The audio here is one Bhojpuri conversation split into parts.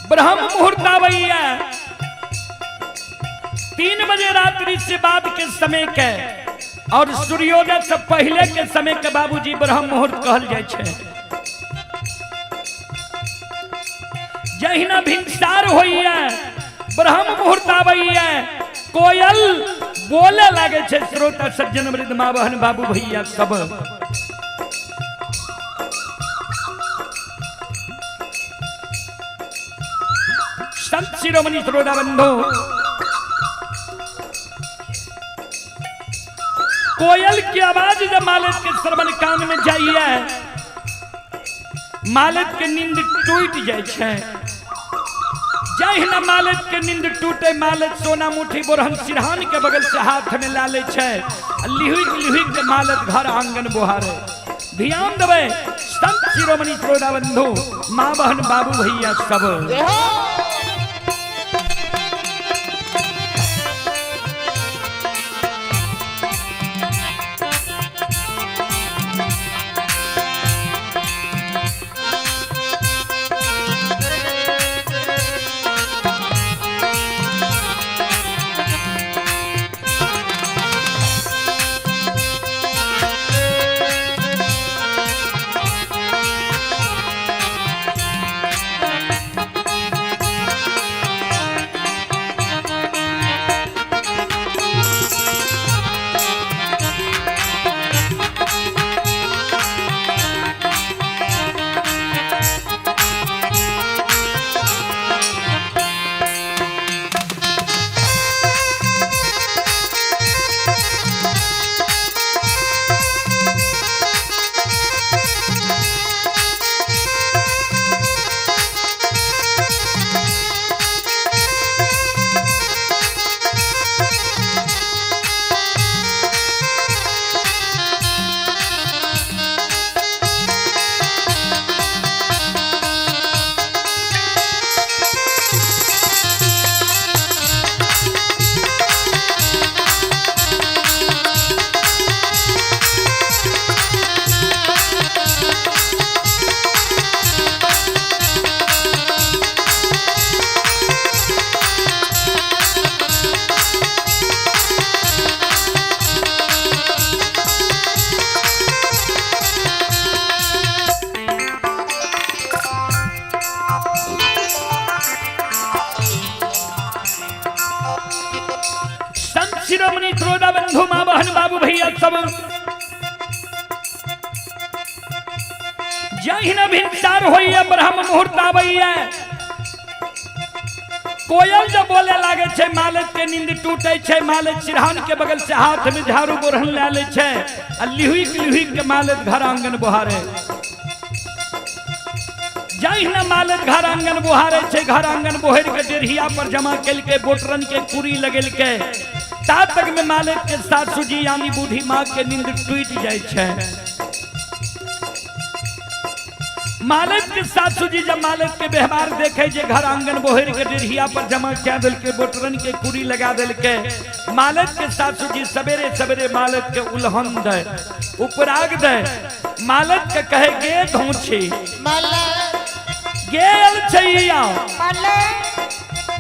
ब्रह्म मुहूर्त आवैया 3 बजे रात्रि से बाद के समय के और सूर्योदय से पहले के समय के बाबूजी ब्रह्म मुहूर्त कहल जाय छे। जहिना भिनसार होइया ब्रह्म मुहूर्त आवैया कोयल बोले लागे छे। श्रोता सज्जन वृद्ध माँ बहन बाबू भैया सब संत शिरोमणि श्रोता बंधु कोयल की आवाज जब मालिक के श्रवण कान में जाइए मालिक के नींद टूट जाए छे। जय न मालिक के नींद टूटे मालिक सोना मुठी बोरहन सिरहान के बगल से हाथ में ला ले छे। लिहुक लिहुक के मालिक घर आंगन बोहारे। ध्यान देवे संत शिरोमणि श्रोता बंधु माँ बहन बाबू भैया सब शिरोमणि श्रोता बंधु माँ बहन बाबू भैया सब जही न भिनसार होइए ब्रह्म मुहूर्त आवैया कोयल जब बोले लागे छे मालिक के नींद टूटे छे। मालिक सिरहान के बगल से हाथ में झाड़ू बोरहन ले ले छे। लिहुक लिहुक के मालिक घर आंगन बोहारे। जही न मालिक घर आंगन बोहारे छे। घर आंगन बोहर के डेढ़िया पर जमा कल के बोटरन के कुरी लगल के तात तक में मालिक के सासू जी यानी बूढ़ी माँ के नींद टूट जाए छे। मालिक के सासू जी जब मालिक के व्यवहार देखे जे घर आंगन बोहर के डेढ़िया पर जमा क्या दिल के बोटरन के कुरी लगा दिल के मालिक के सासू जी सवेरे सवेरे मालिक के उल्हन दे उपराग दे मालिक के कहे गे धौछी गेल छैया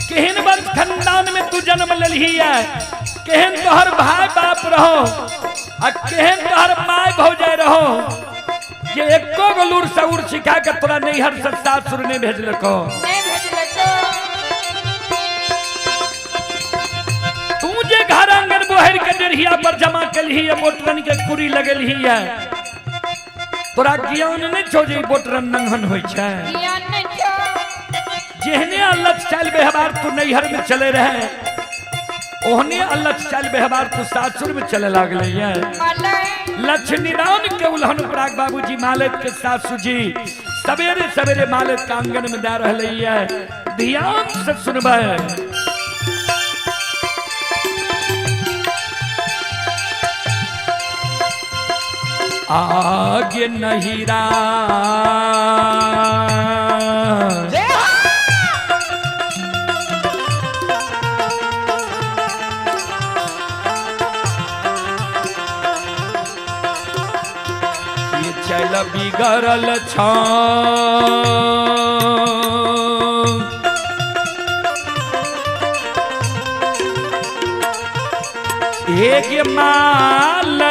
केहन वंश खानदान में तू जन्म लेलही है। केहन तोहर भाई बाप रहो आ केहन तोहर माय भौजाई रहो ये एको गो लूर सऊर सिखा के तोरा नैहर से सासुर ने भेजलको। तू जे घर आंगन बोहर के डेढ़िया पर जमा कलही है बोटरन के कुरी लगलही है तोरा ज्ञान नहीं छो जे बोटरन नंगहन होय छै। जेहने अल्लाह चाल व्यवहार तू नैहर में चले रहे ओहने अल्लाह चाल व्यवहार तू सासुर में चले लागले है। लक्ष्मी दान के उल्हन प्राग बाबूजी मालिक के सासू जी सवेरे सवेरे मालिक के आंगन में जा रहे है। ध्यान से सुनबे आगे नहीरा बिगड़ल छ एक माल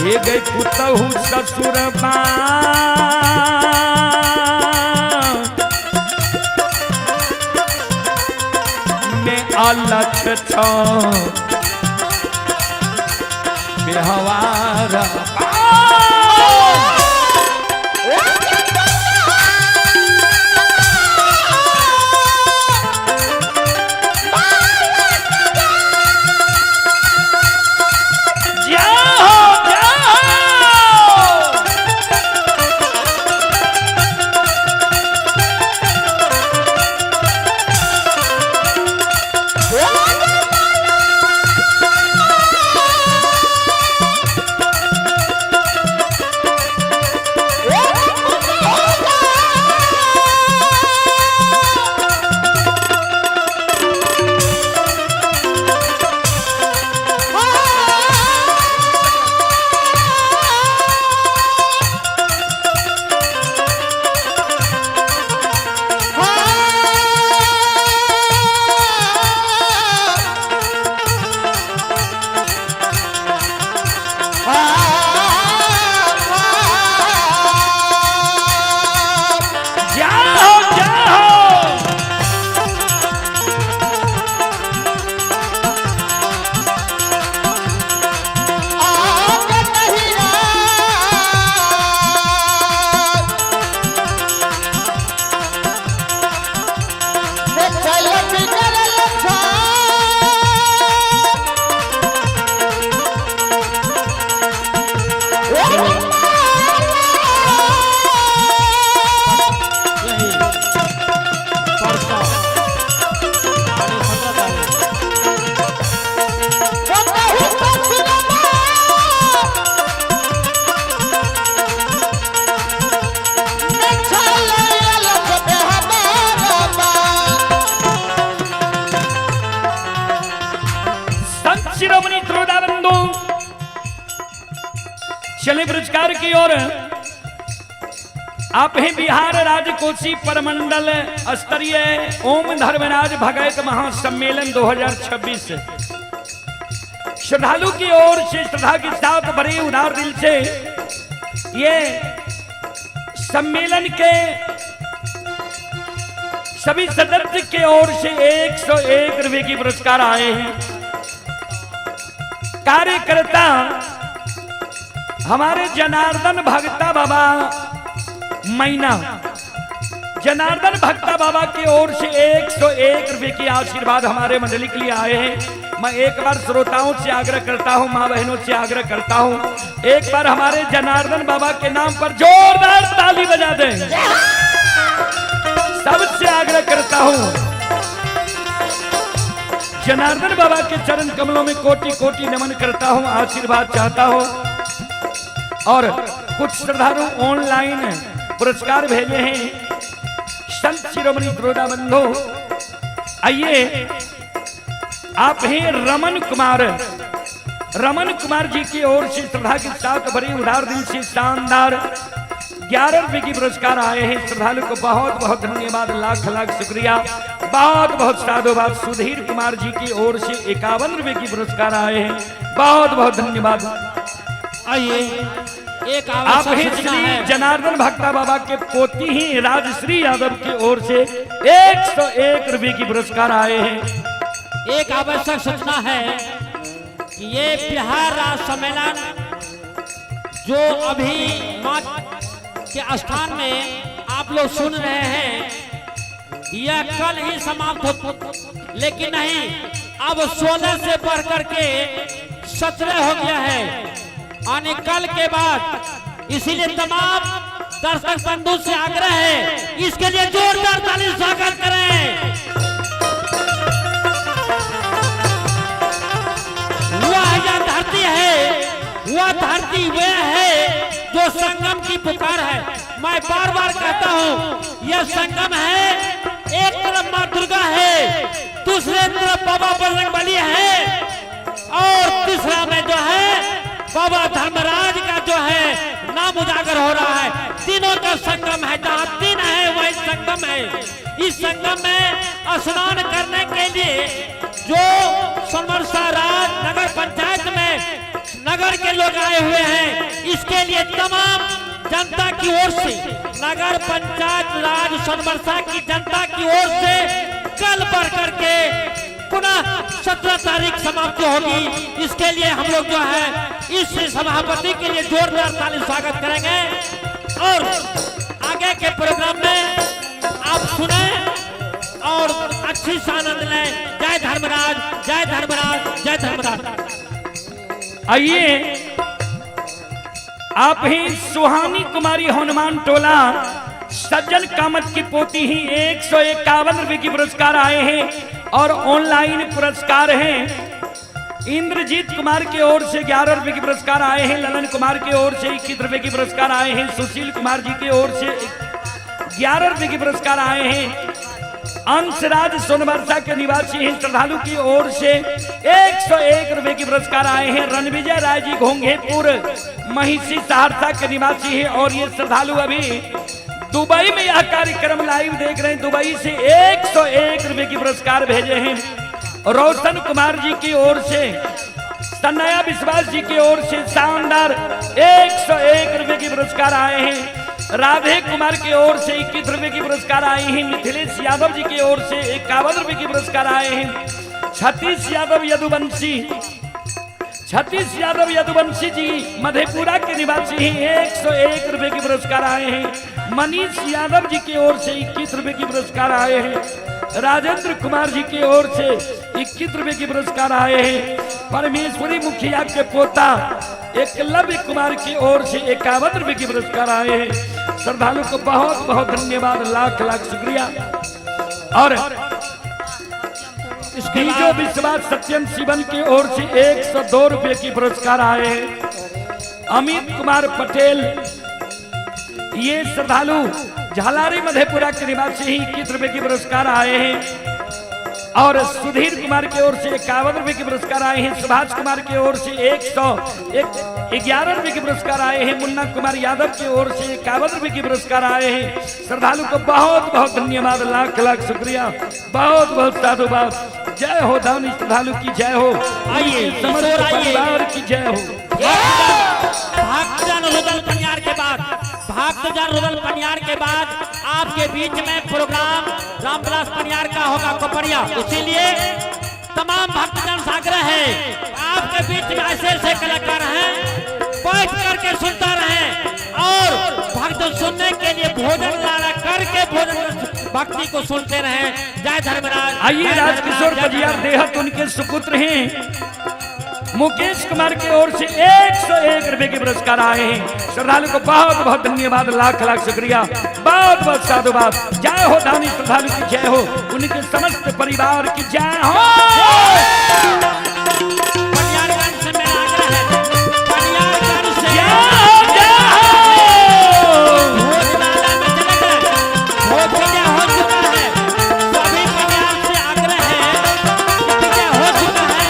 ये गई पुतहु ससुर में अलख छो बेहवारा चले पुरस्कार की ओर। आप हैं बिहार राज्य कोसी परमंडल स्तरीय ओम धर्मराज भगत महासम्मेलन 2026। श्रद्धालु की ओर से श्रद्धा के साथ बड़े उदार दिल से ये सम्मेलन के सभी सदस्य के ओर से 101 रुपए की पुरस्कार आए हैं। कार्यकर्ता हमारे जनार्दन भक्ता बाबा मैना, जनार्दन भक्ता बाबा की ओर से 101 रुपए की आशीर्वाद हमारे मंडली के लिए आए हैं। मैं एक बार श्रोताओं से आग्रह करता हूं, मां बहनों से आग्रह करता हूं, एक बार हमारे जनार्दन बाबा के नाम पर जोरदार ताली बजा दें। सबसे आग्रह करता हूं, जनार्दन बाबा के चरण कमलों में कोटि कोटि नमन करता हूं, आशीर्वाद चाहता हूं। और कुछ श्रद्धालु ऑनलाइन पुरस्कार भेजे हैं। संत शिरोमणि त्रोदा बंधु, आइए आप हैं रमन कुमार, रमन कुमार जी की ओर से श्रद्धा के साथ बड़ी उदार दिल से शानदार 11 रुपए की पुरस्कार आए हैं। श्रद्धालु को बहुत बहुत धन्यवाद, लाख लाख शुक्रिया, बहुत बहुत साधुवाद। सुधीर कुमार जी की ओर से 51 रुपए की पुरस्कार आए हैं, बहुत बहुत धन्यवाद। आइए एक आप ही श्री जनार्दन भक्ता बाबा के पोती ही राजश्री यादव की ओर से 101 रुपए की पुरस्कार आए हैं। एक आवश्यक सूचना है कि ये बिहार राज्य सम्मेलन जो अभी मां के स्थान में आप लोग सुन रहे हैं, यह कल ही समाप्त हो, लेकिन नहीं, अब 16 से बढ़ करके 17 हो गया है। आने कल के बाद, इसीलिए तमाम दर्शक बंधु से आग्रह है, इसके लिए जोरदार ताली स्वागत करें। वह यह धरती है, वह धरती वह है जो संगम की पुकार है। मैं बार बार कहता हूँ, यह संगम है, एक तरफ माँ दुर्गा है, दूसरे तरफ बाबा बजरंगबली है, और तीसरा में जो है बाबा धर्मराज का जो है नाम उजागर हो रहा है। तीनों का संगम है, जहाँ इस संगम में स्नान करने के लिए जो सोनबरसा राज नगर पंचायत में नगर के लोग आए हुए हैं, इसके लिए तमाम जनता की ओर से, नगर पंचायत राज सोनबरसा की जनता की ओर से कल बढ़ करके पुनः 17 तारीख समाप्ति होगी। इसके लिए हम लोग जो है इस सभापति के लिए जोरदार ताली स्वागत करेंगे और आगे के प्रोग्राम में आप सुने और अच्छी से आनंद लें। जय धर्मराज, जय धर्मराज, जय धर्मराज। आइए आप ही सुहानी कुमारी हनुमान टोला सज्जन कामत की पोती ही 151 रुपए की पुरस्कार आए हैं और ऑनलाइन पुरस्कार हैं। इंद्रजीत कुमार की ओर से 11 रुपए की पुरस्कार आए हैं। ललन कुमार की ओर से 21 रुपए की पुरस्कार आए हैं। सुशील कुमार जी की ओर से 11 रुपए की पुरस्कार आए हैं। अंशराज सोनबरसा के निवासी हैं, श्रद्धालु की ओर से 101 रुपए की पुरस्कार आए हैं। रणविजय राय जी घोंघेपुर महिषी सहरसा के निवासी हैं और ये श्रद्धालु अभी दुबई में यह कार्यक्रम लाइव देख रहे हैं। दुबई से 101 रुपए की पुरस्कार भेजे हैं। रोशन कुमार जी की ओर से, तनया विश्वास जी की ओर से शानदार 101 रुपए की पुरस्कार आए हैं। राधे कुमार की ओर से 21 रुपए की पुरस्कार आए हैं। मिथिलेश यादव जी की ओर से 51 रुपए की पुरस्कार आए हैं। सतीश यादव यदुवंशी जी मधेपुरा के निवासी हैं, 101 रुपए की पुरस्कार आए हैं। मनीष यादव जी की ओर से 21 रुपए की पुरस्कार आए हैं। राजेंद्र कुमार जी की ओर से 21 रुपए की पुरस्कार आए हैं। परमेश्वरी मुखिया के पोता एकलव्य कुमार की ओर से 51 रुपए की पुरस्कार आए हैं। श्रद्धालु को बहुत बहुत धन्यवाद, लाख लाख शुक्रिया। और बीजो विश्वास सत्यम शिवन की ओर से 102 रुपए की पुरस्कार आए हैं। अमित कुमार पटेल, ये श्रद्धालु झालारी मधेपुरा के निवासी ही 21 रुपए की पुरस्कार आए हैं। और सुधीर कुमार की ओर से 51 रुपए की पुरस्कार आए हैं। सुभाष कुमार की ओर से 111 रुपए की पुरस्कार आए हैं। मुन्ना कुमार यादव की ओर से 51 रुपए की पुरस्कार आए हैं। श्रद्धालु को बहुत बहुत धन्यवाद, लाख लाख शुक्रिया, बहुत बहुत साधुवाद। जय हो दानी श्रद्धालु की जय हो। आइए समस्त परिवार की जय हो। भक्तजन रुदल पनियार के बाद, भक्तजन रुदल पनियार के बाद आपके बीच में प्रोग्राम रामविलास पनियार का होगा कोपरिया। इसीलिए तमाम भक्तजन आग्रह है आपके बीच में ऐसे ऐसे कलाकार हैं, बैठ करके सुनता रहे और भक्त सुनने के लिए भोजन लाना करके भोजन भक्ति को सुनते रहे। जय धर्मराज। आइए राजकिशोर बजियार देहत उनके सुपुत्र हैं मुकेश कुमार की ओर से 101 रुपए के पुरस्कार आए हैं। श्रद्धालु को बहुत बहुत धन्यवाद, लाख लाख शुक्रिया, बहुत बहुत साधुवाद। जय हो दानी श्रद्धालु की जय हो, उनके समस्त परिवार की जय हो। पनियारगंज से मेरा आग्रह है, पनियारगंज से जय हो, जय हो। भोजनालय में चले गए, भोजन हो चुका है। सभी पनियार से आग्रह है कि विजय हो चुका है,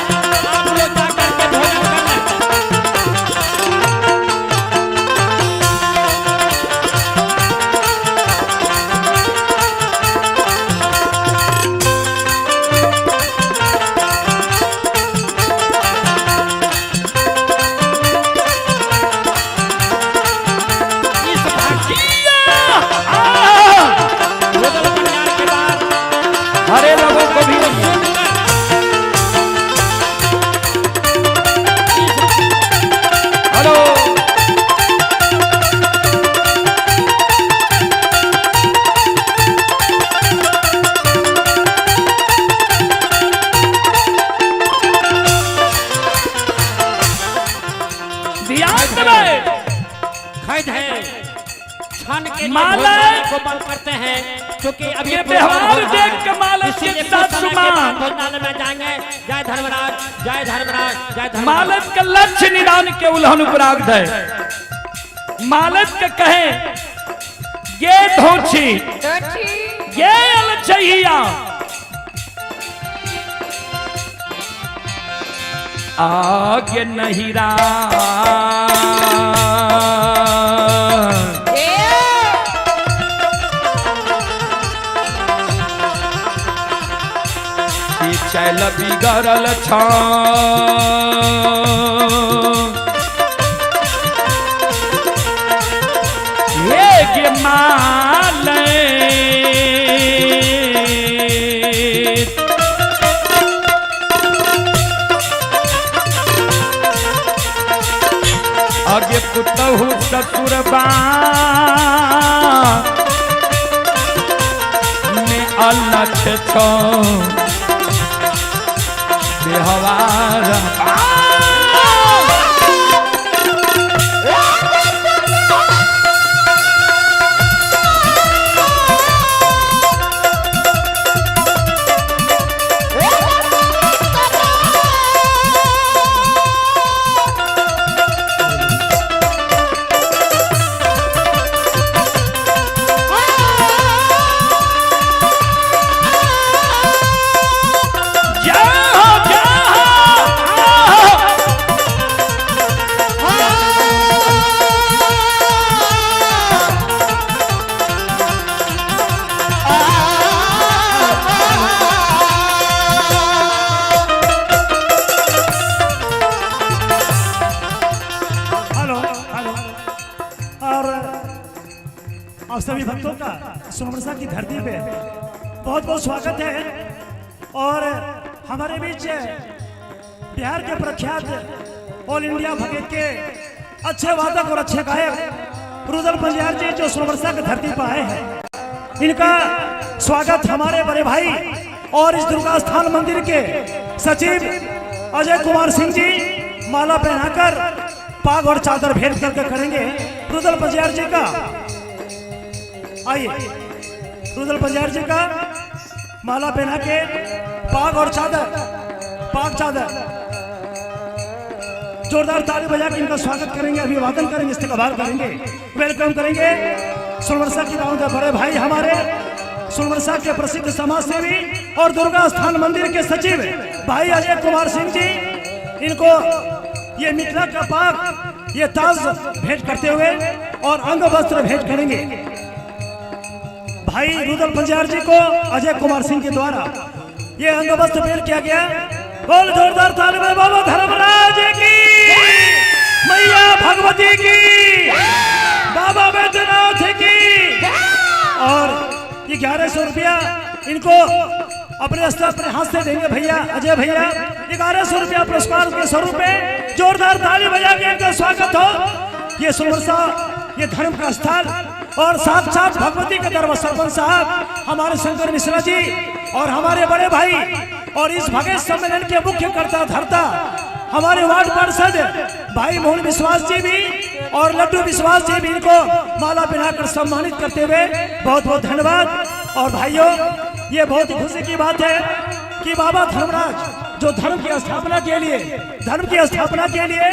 आप लोग जाकर के भोजन कर लें। इस रुदल पनियार के बाद हरे लोगों को भी हेलो। ध्यान देवे, खैद है क्षण के लिए माला भोजनालय को बंद करते हैं क्योंकि अभी ये प्रोग्राम व्यवहार हो रहा है। देख के माला के इसीलिए साथ कुछ समय के सुमान। बाद भोजनालय में जाएंगे। जय धर्मराज, जय धर्मराज, जय धर्मराज। मालक का लक्ष्य निदान के उल्हन उपराग है। मालक के कहे ये धोछी ये अलछैया आगे नहीं रहा चैल बिगड़ल छ हे गे माले आगे पुतहु ससुरबा में अलख छो बेहवार आप सभी भक्तों का सोमरसा की धरती पे बहुत बहुत स्वागत है। और हमारे बीच बिहार के प्रख्यात ऑल इंडिया भगत के अच्छे वादक और अच्छे गायक रुदल पंजार जी जो सोमरसा की धरती पर आए हैं, इनका स्वागत हमारे बड़े भाई और इस दुर्गा स्थान मंदिर के सचिव अजय कुमार सिंह जी माला पहनाकर पाग और चादर भेंट करके करेंगे। रुदल पंजार जी का आइए, रुदल पंजार जी का माला पहना के पाग और पाग चादर जोरदार ताली बजा के इनका स्वागत करेंगे, अभिवादन करेंगे, इस्तेकबाल करेंगे, वेलकम करेंगे। सोमरसा की गांव के बड़े भाई हमारे सोमरसा के प्रसिद्ध समाज सेवी और दुर्गा स्थान मंदिर के सचिव भाई अजय कुमार सिंह जी, इनको ये मिथिला का पाग ये ताज भेंट करते हुए और अंग वस्त्र भेंट करेंगे। भाई रुदल पंजार जी को अजय कुमार सिंह के द्वारा ये अंग वस्त्र भेंट किया गया। बोल जोरदार ताली में बाबा धर्मराज की, मैया भगवती की, बाबा बैद्यनाथ की। और ये 1100 रुपया इनको अपने हाथ से देंगे भैया अजय भैया। 1100 रुपया पुरस्कार के स्वरूप में जोरदार ताली बजा के इनका स्वागत हो। ये सोमरसा ये धर्म का स्थल और साक्षात भगवती के दरबार सरपंच साहब हमारे शंकर मिश्रा जी और हमारे बड़े भाई और इस भगत सम्मेलन के मुख्य कर्ता धर्ता हमारे वार्ड पार्षद भाई मोहन विश्वास जी भी और लड्डू विश्वास जी भी इनको माला पहनाकर सम्मानित करते हुए बहुत बहुत धन्यवाद। और भाइयों, ये बहुत ही खुशी की बात है कि बाबा धर्मराज जो धर्म की स्थापना के लिए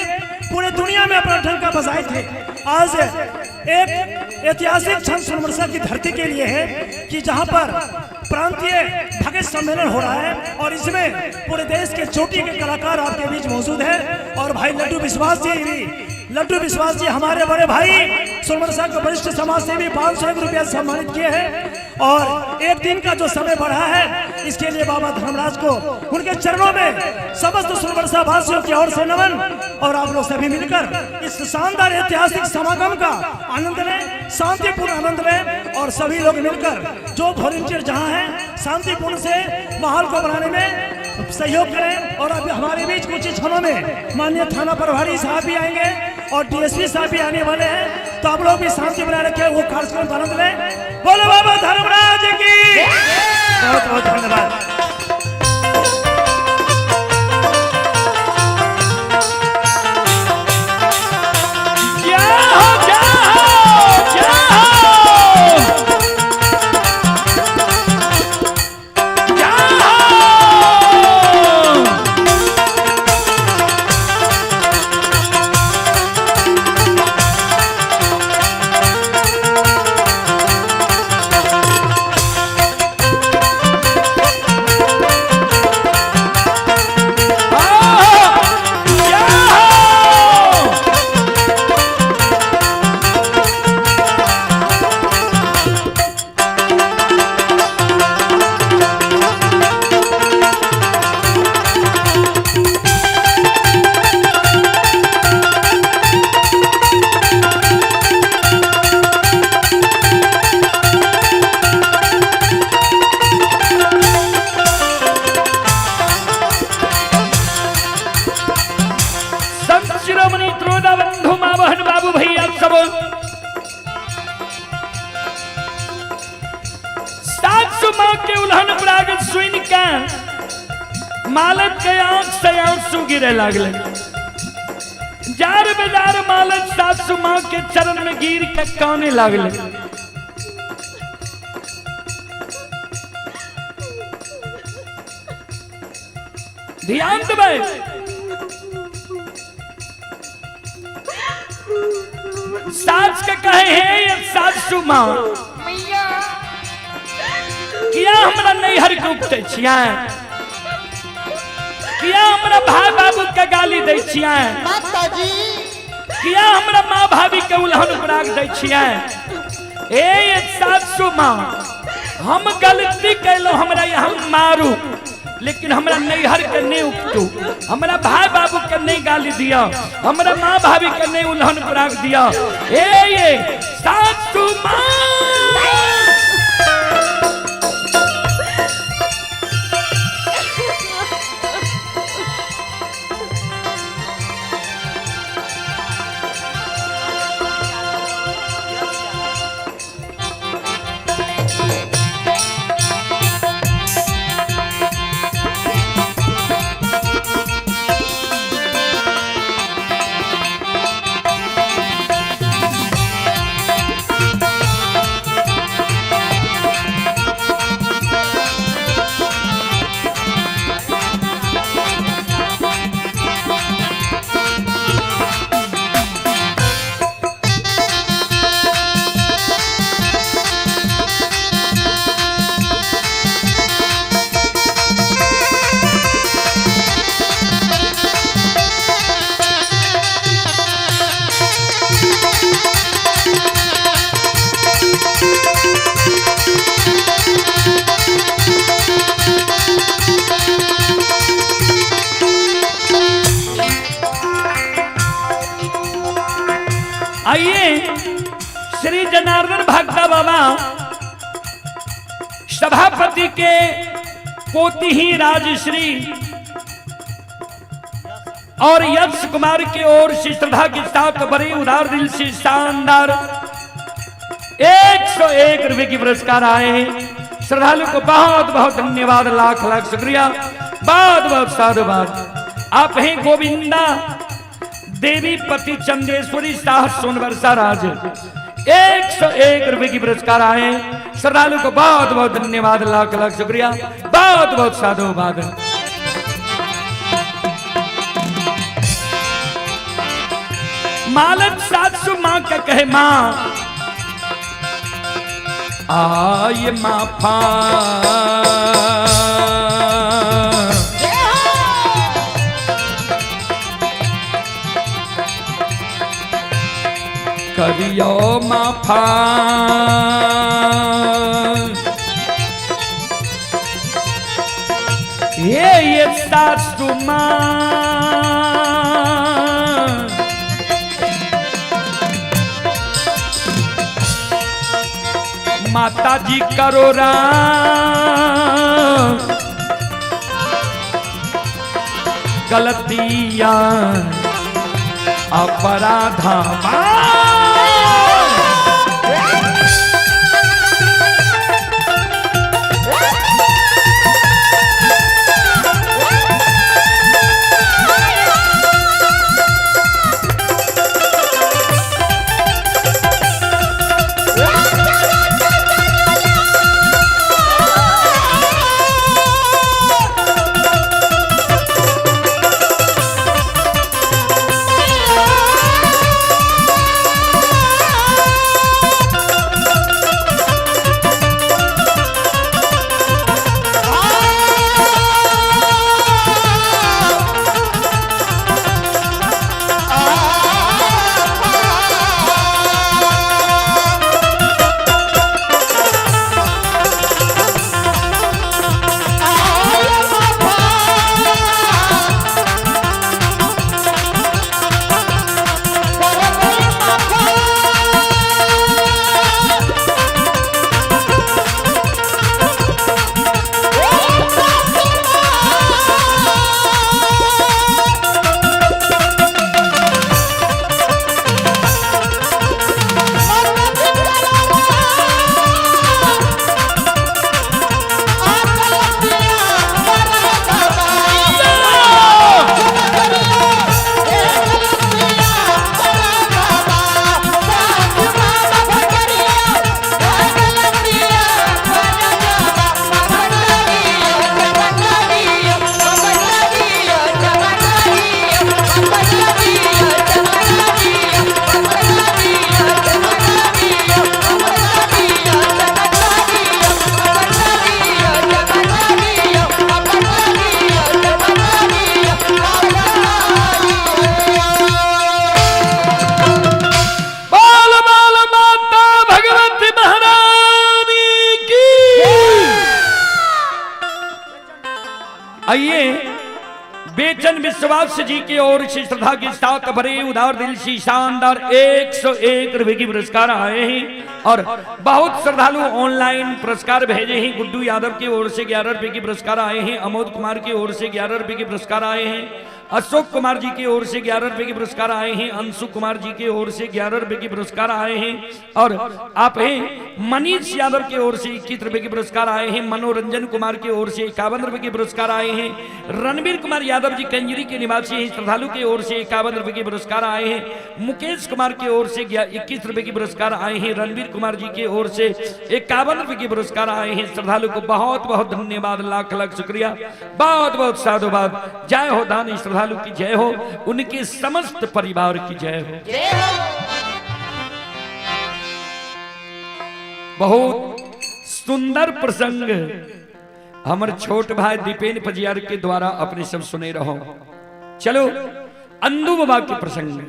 पूरे दुनिया में अपना डंका बजाए थे, आज एक ऐतिहासिक क्षण सोमरसा की धरती के लिए है कि जहां पर प्रांतीय भगत सम्मेलन हो रहा है और इसमें पूरे देश के चोटी के कलाकार आपके बीच मौजूद है। और भाई लड्डू विश्वास जी हमारे बड़े भाई सोमरसा के वरिष्ठ समाज सेवी 500 रुपया सम्मानित किए हैं। और एक दिन का जो समय बढ़ा है इसके लिए बाबा धर्मराज को उनके चरणों में समस्त सोमरसा वासियों की ओर से नमन। और आप लोग सभी मिलकर इस शानदार ऐतिहासिक समागम का आनंद लें, शांतिपूर्ण आनंद लें और सभी लोग मिलकर जो वॉलंटियर जहां हैं शांतिपूर्ण से माहौल को बनाने में सहयोग करें। और अभी हमारे बीच कुछ ही क्षणों में माननीय थाना प्रभारी साहब भी आएंगे और डीएसपी साहब भी आने वाले हैं, तो आप लोग भी शांति बनाए रखें, वो कार्यक्रम का आनंद लें। बोलो बाबा धर्मराज की, बहुत बहुत धन्यवाद। उल्हन पराग सुन के मालक के आंख से आंसू गिरे लगले। जार बेजार मालक सासू माँ के चरण में गिर के काने लगले। ध्यान देवे, सास के कहे है ये सासू माँ किया हमरा नैहर के उपते छिया, किया हमरा भाई बाबू के गाली दै छिया, किया हमरा माँ भाभी के उल्हन पराग दै छिया। ए सासू माँ हम गलती कैलो, हमरा यहाँ मारू लेकिन हमरा नैहर के नहीं उपटू, हमरा भाई बाबू के नहीं गाली दिया, हमरा माँ भाभी के नहीं उल्हन पराग दिया। ए सासू माँ आइए श्री जनार्दन भक्ता बाबा सभापति के पोती ही राजश्री और यश कुमार की ओर से श्रद्धा के साथ बड़े उदार दिल से शानदार 101 रुपए की पुरस्कार आए हैं। श्रद्धालु को बहुत बहुत धन्यवाद, लाख लाख शुक्रिया, बहुत बहुत साधुवाद। आप हैं गोविंदा देवी पति चंदेश्वरी शाह सोनवर्षा राज, 101 रुपए की पुरस्कार आए। श्रद्धालु को बहुत बहुत धन्यवाद, लाख लाख शुक्रिया, बहुत बहुत साधुवाद। मालक सासू माँ का कहे माँ आय माफा करियो माफा ये सासू माँ माता जी करो गलतियां अपराधा आइए बेचन विश्वास जी की ओर से श्रद्धा के साथ भरे उदार दिल से शानदार 101 रुपए की पुरस्कार आए हैं और बहुत श्रद्धालु ऑनलाइन पुरस्कार भेजे हैं। गुड्डू यादव की ओर से 11 रुपए की पुरस्कार आए हैं। अमोद कुमार की ओर से 11 रुपए के पुरस्कार आए हैं। अशोक कुमार जी की ओर से 11 रुपए के पुरस्कार आए हैं। अंशु कुमार जी की ओर से 11 रुपए के पुरस्कार आए हैं और आप हैं मनीष यादव की ओर से 21 रुपए के पुरस्कार आए हैं। मनोरंजन कुमार की ओर से 51 रुपए के पुरस्कार आए हैं। रणवीर कुमार यादव जी कंजरी के निवासी हैं, श्रद्धालु की ओर से 51 रुपए के पुरस्कार आए हैं। मुकेश कुमार की ओर से 21 रुपए के पुरस्कार आए हैं। रणवीर कुमार जी की ओर से 51 रुपए के पुरस्कार आए हैं। श्रद्धालु को बहुत बहुत धन्यवाद, लाख लाख शुक्रिया, बहुत बहुत साधुवाद। जय हो दानी श्रद्धालु की जय हो, उनके समस्त परिवार की जय हो। बहुत सुंदर प्रसंग हमारे छोट भाई दीपेन पजियार के द्वारा अपने सब सुने रहो। चलो अंदू बाबा के प्रसंग में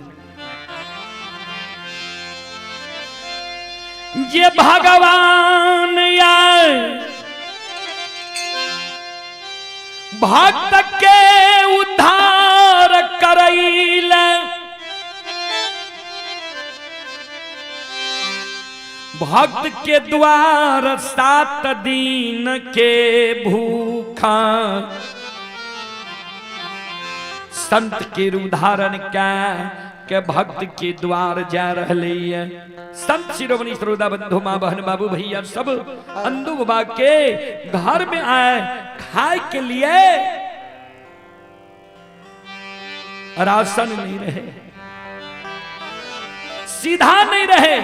ये भगवान यार भक्त के उद्धार करैल, भक्त के द्वार 7 दिन के भूखा, संत के उदाहरण क्या के भक्त के द्वार जा रहे है। संत शिरोमणि श्रोता बंधु माँ बहन बाबू भैया सब अंदू बाबा के घर में आए खाए के लिए, राशन नहीं रहे, सीधा नहीं रहे।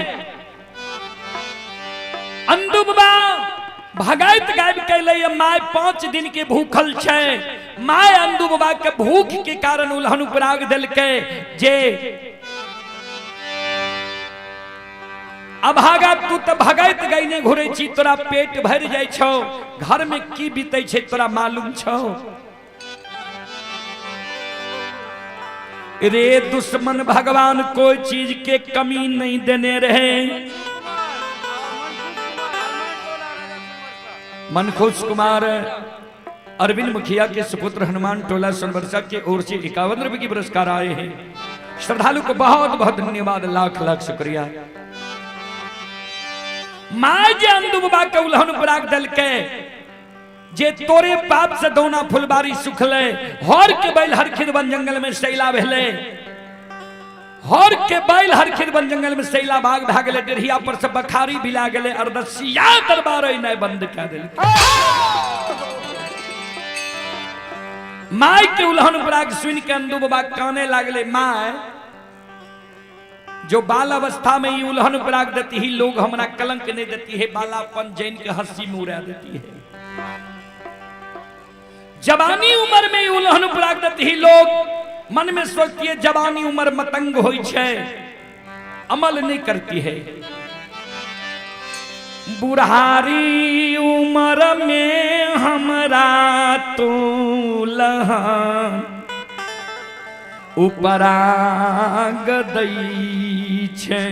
अंदू बाबा भगाइत गायब कैले माय 5 दिन के भूखल छे। माय अंदू बाबा के भूख के कारण उल्हन उपराग दिल के जे अभागा तू तो भगाइत गईने घुरे छी, तोरा पेट भर जाय छौ, घर में की बीते छे तोरा मालूम छौ। रे दुश्मन भगवान कोई चीज के कमी नहीं देने रहे। मनखुश कुमार अरविंद मुखिया के सुपुत्र हनुमान टोला सोनबरसा के ओर से 51 रुपए की पुरस्कार आए हैं। श्रद्धालु को बहुत बहुत धन्यवाद, लाख लाख शुक्रिया। माय जे अंदू बाबा के उल्हन पराग दल के जे तोरे पाप से दोना फुलबारी सुखले, हर के बैल हर खिद बन जंगल में सैला भेले, हर के बैल हर खिद बन जंगल में सैला भाग भागले, डेढ़िया पर से बखारी बिला गेले, अरदसिया दरबार ने बंद कर दिल। माय के उल्हन पराग सुन के अंदू बाबा काने लागले। माय जो बाल अवस्था में ही उल्हन पराग देती ही, लोग हमारा कलंक नहीं देती है, बालापन जैन के हंसी मुड़ा देती है। जवानी उम्र में उल्हन पराग देती ही, लोग मन में सोचती है जवानी उम्र मतंग होई छे, अमल नहीं करती है। बुढ़ारी उम्र में हमरा तो लहन उपराग दई छे।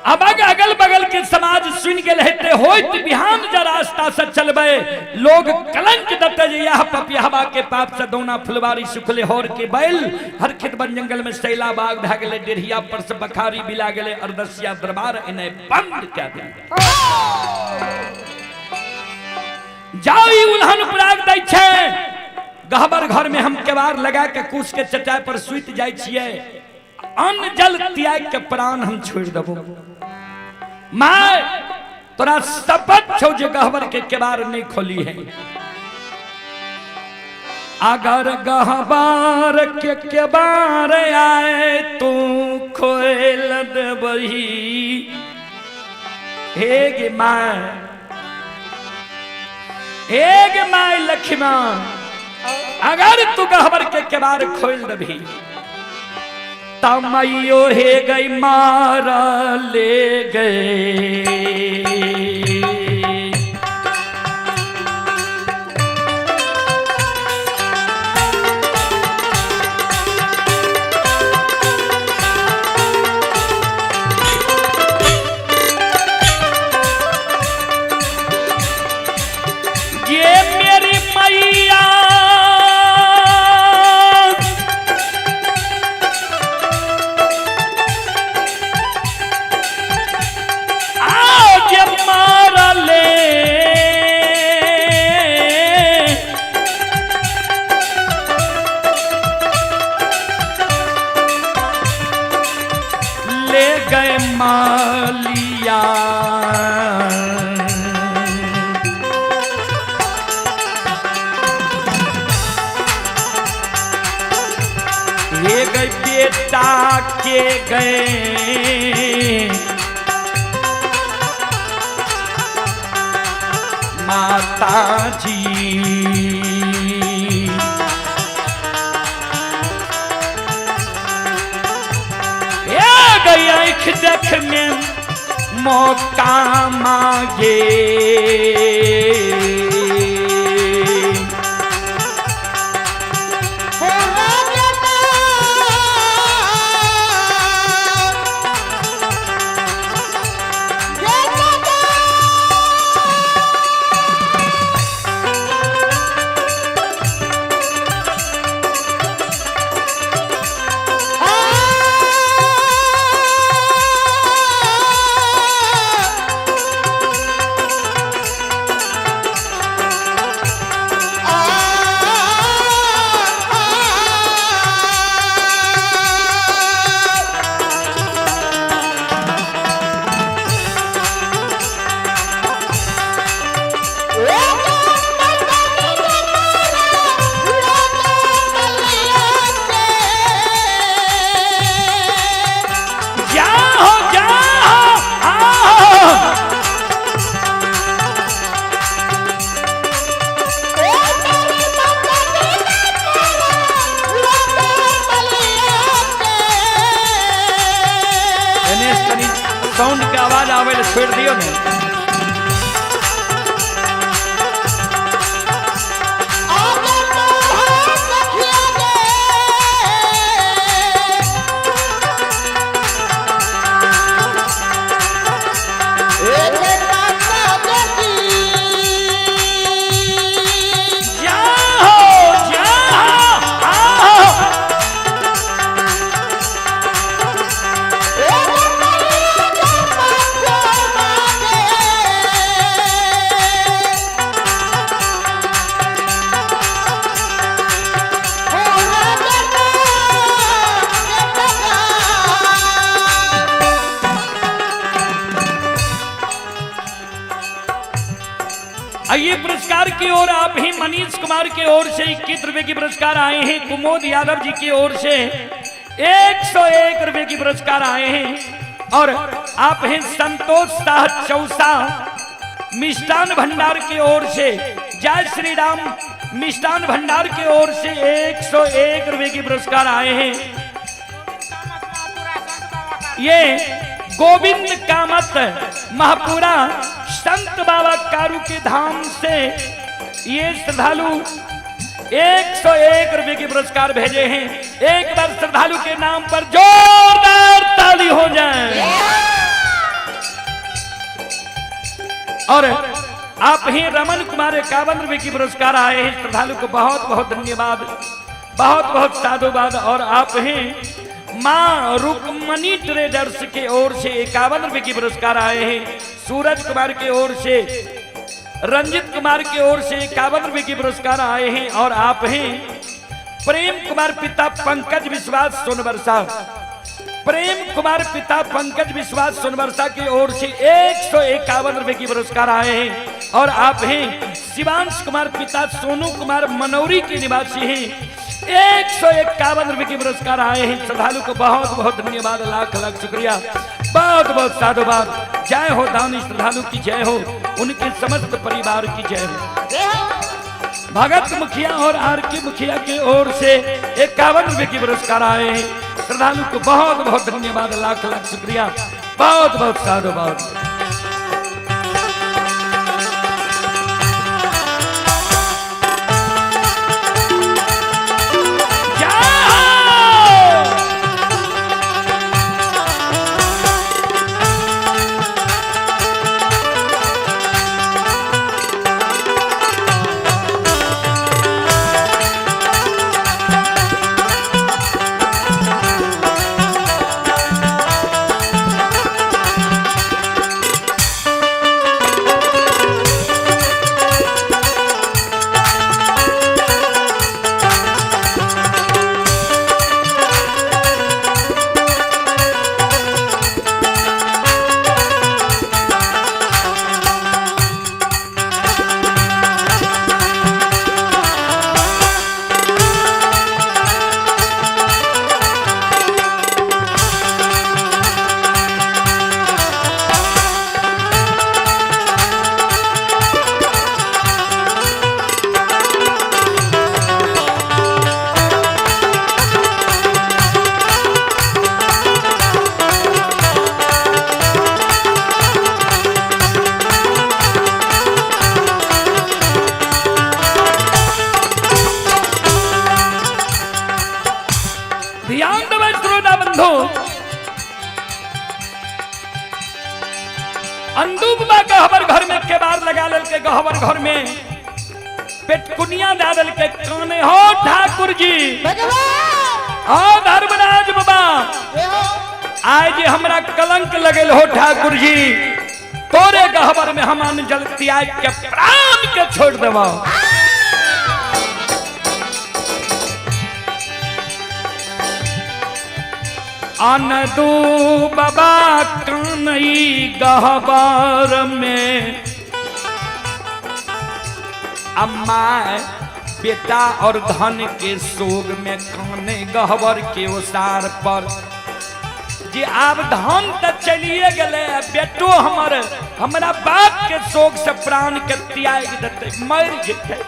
अब अगल बगल के समाज सुन के रहते होइत बिहान जा रास्ता से चलबे, लोग कलंक दते जे यह पपियाबा के पाप से दोना फुलवारी सुखले, होर के बैल हर खेत बन जंगल में सैला बाग भ गेले, डेढ़िया पर से बखारी बिला गेले, अरदसिया दरबार इन्हें बंद कर दे। जाई उल्हन पराग दै छे, गहबर घर में हम केवार लगा के कुछ के चटाई पर सुत जाय छिए, अन्न जल त्याग के प्राण हम छोड़ देबो। माय तोरा शपथ छौ जे गहबर के केवार नहीं खोली है। अगर गहबर के केवार आए तो खोल देबही। हे गे माय लक्ष्मण, अगर तू गहबर के केवार खोल देबही तमयो हे गई मार ले गए। बेटा के गए माता जी, गई आँख देखने मौका मांगे, साउंड के आवाज आवे छोड़ दियो ने। आइए पुरस्कार की ओर आप ही मनीष कुमार की ओर से 21 रुपए की पुरस्कार आए हैं। कुमोद यादव जी की ओर से 101 रुपए की पुरस्कार आए हैं। और आप हैं संतोष शाह चौसा मिष्ठान भंडार की ओर से, जय श्री राम मिष्ठान भंडार की ओर से 101 रुपए की पुरस्कार आए हैं। ये गोविंद कामत महापुरा संत बाबा कारू के धाम से ये श्रद्धालु 101 रुपए के पुरस्कार भेजे हैं। एक बार श्रद्धालु के नाम पर जोरदार ताली हो जाए। और आप ही रमन कुमार 51 रुपए की पुरस्कार आए हैं। श्रद्धालु को बहुत बहुत धन्यवाद, बहुत बहुत साधुवाद। और आप हैं मां रुक्मणी ट्रेडर्स के ओर से 51 रुपए की पुरस्कार आए हैं। सूरज कुमार के ओर से, रंजित कुमार के ओर से 51 रुपए की पुरस्कार आए हैं। और आप हैं प्रेम कुमार पिता पंकज विश्वास सोनवर्षा, प्रेम कुमार पिता पंकज विश्वास सोनवर्षा की ओर से 151 रुपए की पुरस्कार आए हैं। और आप हैं शिवांश कुमार पिता सोनू कुमार मनौरी के निवासी हैं, 151 रुपए की पुरस्कार आए हैं। श्रद्धालु को बहुत बहुत धन्यवाद, लाख लाख शुक्रिया, बहुत बहुत साधुवाद। जय हो दानी श्रद्धालु की जय हो, उनके समस्त परिवार की जय हो। भगत मुखिया और आर के मुखिया की ओर से 51 रुपए की पुरस्कार आए हैं। श्रद्धालु को बहुत बहुत धन्यवाद, लाख लाख शुक्रिया, बहुत बहुत साधुवाद। के बार लगा लेल के गहवर घर में पेटकुनिया दादल के काने हो ठाकुर जी हाँ धर्मराज बाबा आज हमरा कलंक लगल हो ठाकुर जी तोरे गहवर में हम जल त्याग के प्राण के छोड़ देवा अनदू बाबा कानई गहवर में अम्मा बेटा और धन के सोग में काने गहवर के ओसार पर जी आप धन तो चलिए गए बेटो हमारा बाप के शोक से प्राण के त्याग देते मर जेते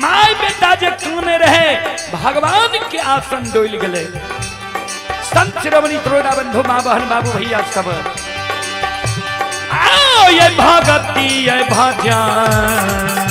माय बेटा जे काने रहे भगवान के आसन डोल गए संत श्रवणी त्रोड़ा बंधु माँ बहन बाबू भैया सब आओ ये भगती ये भजन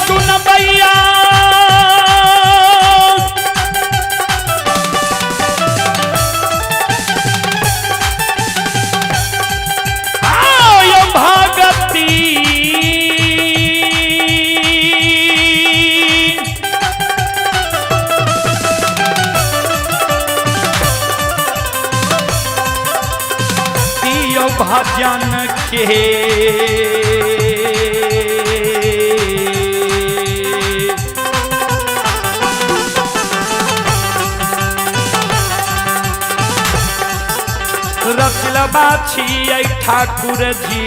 सुन भैया आयो भगती दियो भजन के रसलबा छियै ठाकुर जी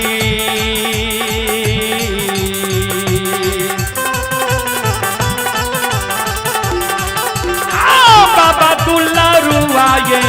बाबा दुल्लरुआये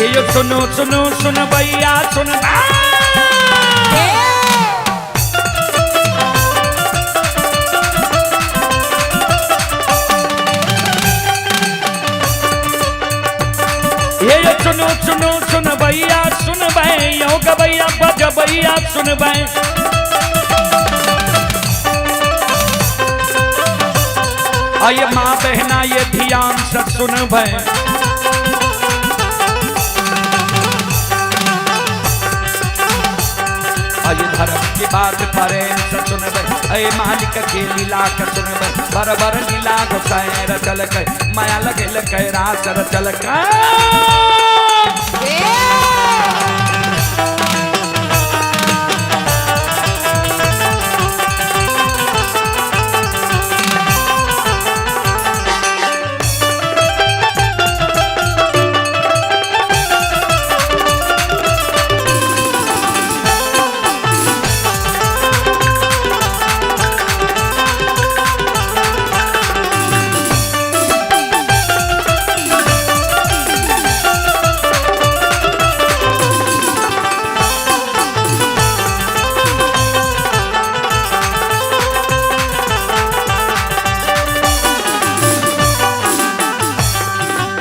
ये सुनो सुनो सुन भैया सुन ये सुनो सुनो सुन भैया सुन भैया भैया बज भैया सुन भै आये माँ बहना ये ध्यान से सुन भै धर्म की बात परे सुन अये मालिक के लीला के सुन बर बर लीला गोसाए रचल के माया लगे के रास रचल के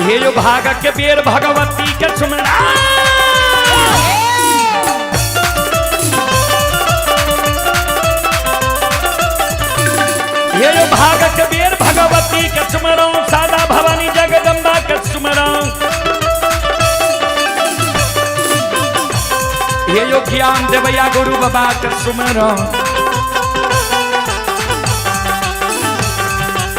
ये जो भाग के बेर भगवती के सुमरा ये जो भाग के बेर भगवती के सुमरो सादा भवानी जगदम्बा के सुमरो ये जो ज्ञान देवया गुरु बाबा के सुमरो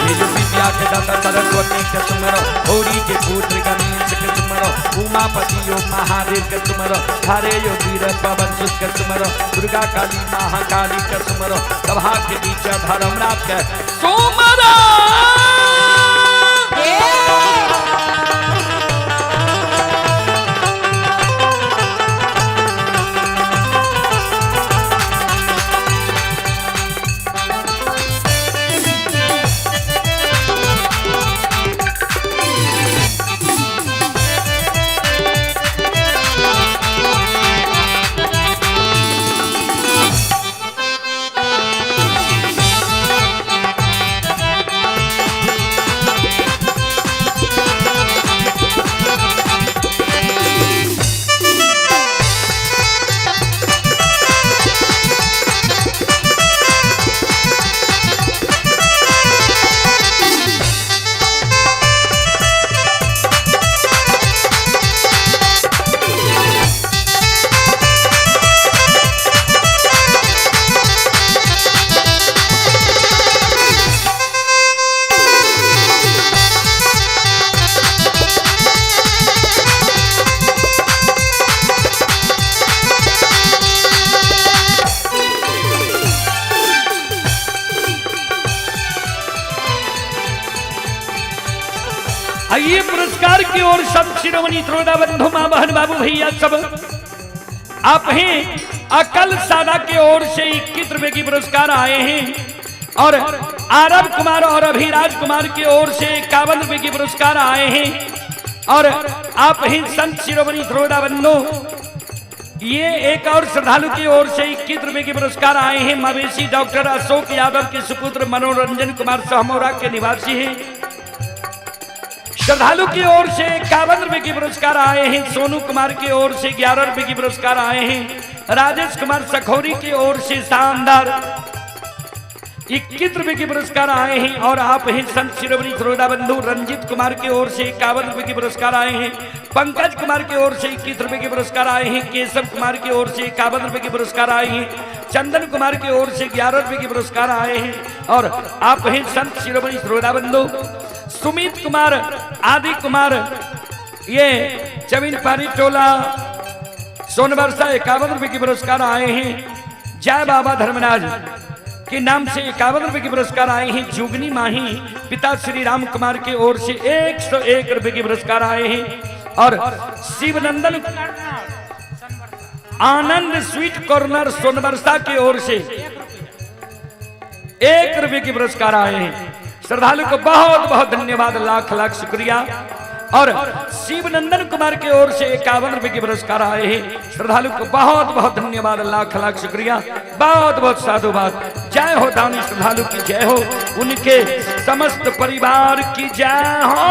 ये जो विद्या के दाता सरस्वती के सुमरो गौरी के पुत्र गणेश के सुमरो उमापति यो महादेव के सुमरो हरे यो वीर पवन सुत के सुमरो दुर्गा काली महाकाली के सुमरो सभा के बीच धर्मराज के सुमरो आइए पुरस्कार की ओर सब शिरोमणि श्रोता बंधु मां बहन बाबू भैया सब आप हैं अकल सादा की ओर से 21 रुपए की पुरस्कार आए हैं और आरव कुमार और अभिराज कुमार की ओर से 51 रुपए की पुरस्कार आए हैं और आप हैं संत शिरोमणि श्रोता बंधु ये एक और श्रद्धालु की ओर से 21 रुपए के पुरस्कार आए हैं मवेशी डॉक्टर अशोक यादव के सुपुत्र मनोरंजन कुमार सहमौरा के निवासी हैं। श्रद्धालु की ओर से 51 रुपए के पुरस्कार आए हैं। सोनू कुमार की ओर से 11 रुपए के पुरस्कार आए हैं। राजेश कुमार सखौरी की ओर से शानदार 21 रुपए के पुरस्कार आए हैं और आप हैं संत शिरोमणि श्रोता बंधु रंजीत कुमार की ओर से 51 रुपए के पुरस्कार आए हैं। पंकज कुमार की ओर से 21 रुपए के पुरस्कार आए हैं। केशव कुमार की ओर से 51 रुपए के पुरस्कार आए हैं। चंदन कुमार की ओर से 11 रुपए के पुरस्कार आए हैं और आप हैं संत शिरोमणि श्रोता बंधु सुमित कुमार आदि कुमार ये जमीन पारी टोला सोनबरसा 51 रुपए के पुरस्कार आए हैं। जय बाबा धर्मराज के नाम से 51 रुपए के पुरस्कार आए हैं। जुगनी माही पिता श्री राम कुमार की ओर से 101 रुपए के पुरस्कार आए हैं और शिवनंदन आनंद स्वीट कॉर्नर सोनबरसा की ओर से 1 रुपए के पुरस्कार आए हैं। श्रद्धालु को बहुत बहुत धन्यवाद, लाख लाख शुक्रिया और शिवनंदन कुमार की ओर से 51 रुपए के पुरस्कार आए हैं। श्रद्धालु को बहुत बहुत धन्यवाद, लाख लाख शुक्रिया, बहुत बहुत साधुवाद। जय हो दानी श्रद्धालु की जय हो, उनके समस्त परिवार की जय हो।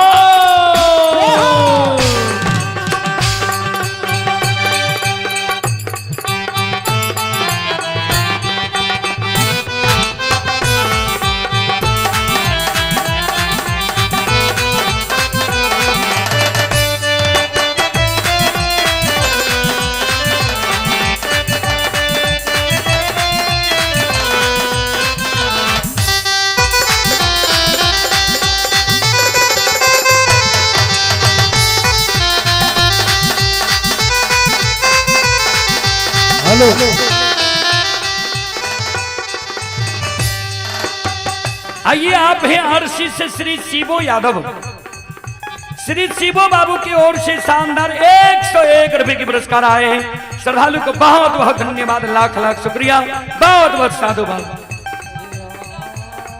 आइए आप हैं आरसी से श्री शिवो यादव, श्री शिवो बाबू की ओर से शानदार 101 रुपए के पुरस्कार आए हैं। श्रद्धालु को बहुत बहुत धन्यवाद, लाख लाख शुक्रिया, बहुत बहुत साधुवाद।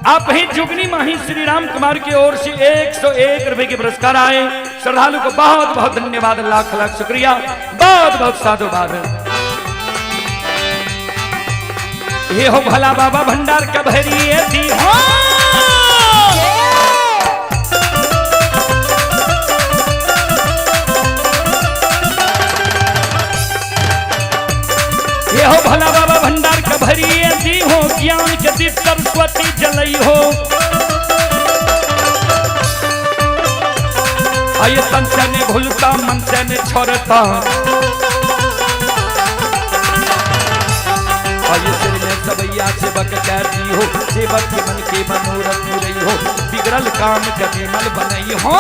आप हैं जुगनी माही श्री राम कुमार की ओर से 101 रुपए के पुरस्कार आए। श्रद्धालु को बहुत बहुत धन्यवाद, लाख लाख शुक्रिया, बहुत बहुत साधुवाद। ये हो भला बाबा भंडार का भैरी थी हो। देवी सरस्वती जलई हो। आये तन से ने भूलता मन से ने छोड़ता, आये सिर में सबैया सेवक कहती हो, सेवक के मन के मनोरथ पूरी हो, बिगड़ल काम जगे मल बनई हो।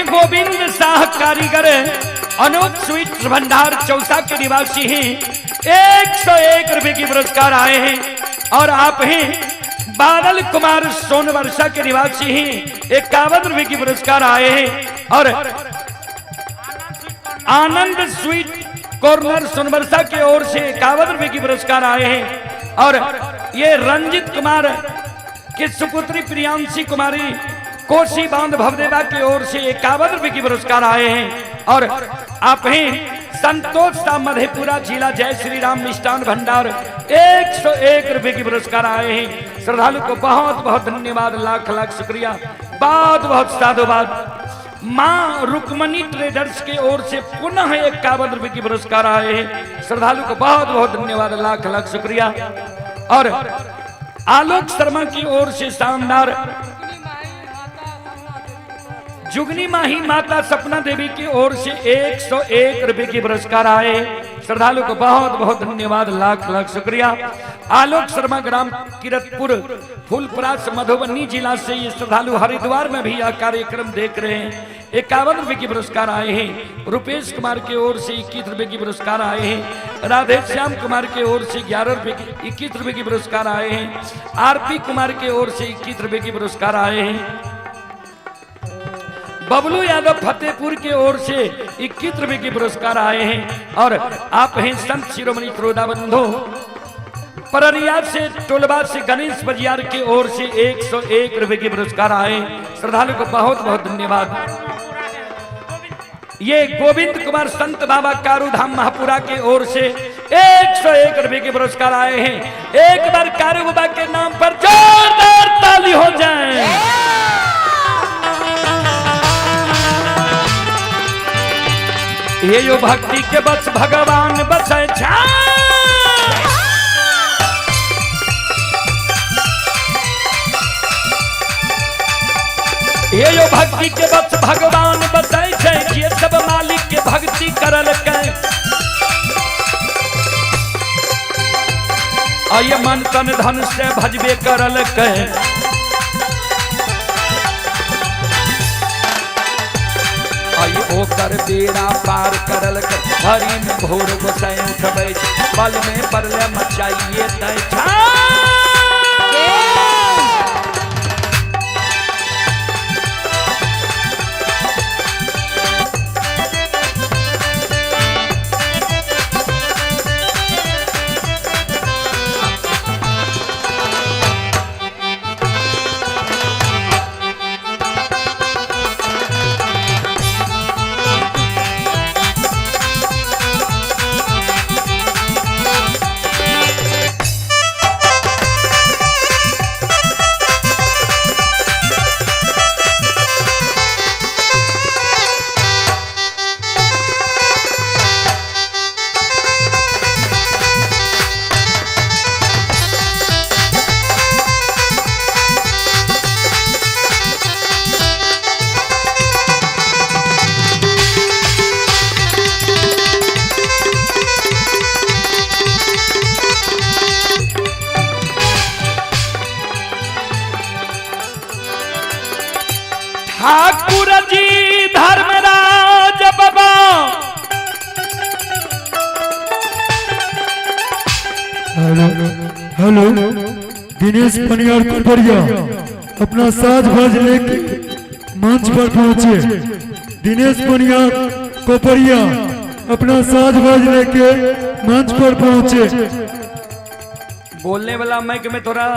गोविंद शाह कारीगर अनूप स्वीट भंडार चौसा के निवासी हैं। 101 रुपए की पुरस्कार आए हैं। और आप हैं बादल कुमार सोनवर्षा के निवासी हैं। 51 रुपए की पुरस्कार आए हैं। और आनंद स्वीट कॉर्नर सोनवर्षा की ओर से 51 रुपए की पुरस्कार आए हैं। और ये रंजित कुमार की सुपुत्री प्रियांशी कुमारी कोसी बांध भवदेवा की ओर से 51 रुपए की पुरस्कार आए हैं। और आप हैं संतोष सा मधेपुरा जिला जय श्री राम मिष्ठान भंडार 101 रुपए की पुरस्कार आए हैं। श्रद्धालु को बहुत बहुत धन्यवाद, लाख लाख शुक्रिया, बहुत बहुत साधुवाद। मां रुक्मणी ट्रेडर्स की ओर से पुनः 51 रुपए की पुरस्कार आए हैं। श्रद्धालु को बहुत बहुत धन्यवाद, लाख लाख शुक्रिया। और आलोक शर्मा की ओर से शानदार जुगनी माही माता सपना देवी की ओर से 101 रुपए की पुरस्कार आए। श्रद्धालु को बहुत बहुत धन्यवाद, लाख लाख शुक्रिया। आलोक शर्मा ग्राम किरतपुर फूलपरास मधुबनी जिला से ये श्रद्धालु हरिद्वार में भी यह कार्यक्रम देख रहे हैं। 51 रुपए की पुरस्कार आए हैं। रुपेश कुमार की ओर से 21 रुपए की पुरस्कार आए हैं। राधे श्याम कुमार की ओर से 11 रुपए की 21 रुपए की पुरस्कार आए हैं। आरपी कुमार की ओर से 21 रुपए की पुरस्कार आए हैं। बबलू यादव फतेहपुर की ओर से 21 रुपए के पुरस्कार आए हैं। और आप हैं संत शिरोमणि त्रोदा बंधु पररिया से टोलबा से गणेश बजियार की ओर से 101 रुपए के पुरस्कार आए। श्रद्धालु को बहुत बहुत धन्यवाद। ये गोविंद कुमार संत बाबा कारूधाम महापुरा की ओर से 101 रुपए के पुरस्कार आए हैं। एक बार कारू बाबा के नाम पर जोरदार ताली हो जाए। ये यो भक्ति के बस भगवान बसे छा। ये यो भक्ति के बस भगवान बसे छे। ये सब मालिक के भक्ति करल के। आये मन तन धन से भजबे करल के। ओकर बेड़ा पार करल कर हरी में भोर गोसाई उठबै बल में परले मचाइए तै ठाकुर जी धर्मराज बाबा हेलो दिनेश पनियार कोपरिया अपना साज बाज लेके मंच पर पहुंचे। दिनेश पनियार कोपरिया अपना साज बाज लेके मंच पर पहुंचे। बोलने वाला माइक में थोड़ा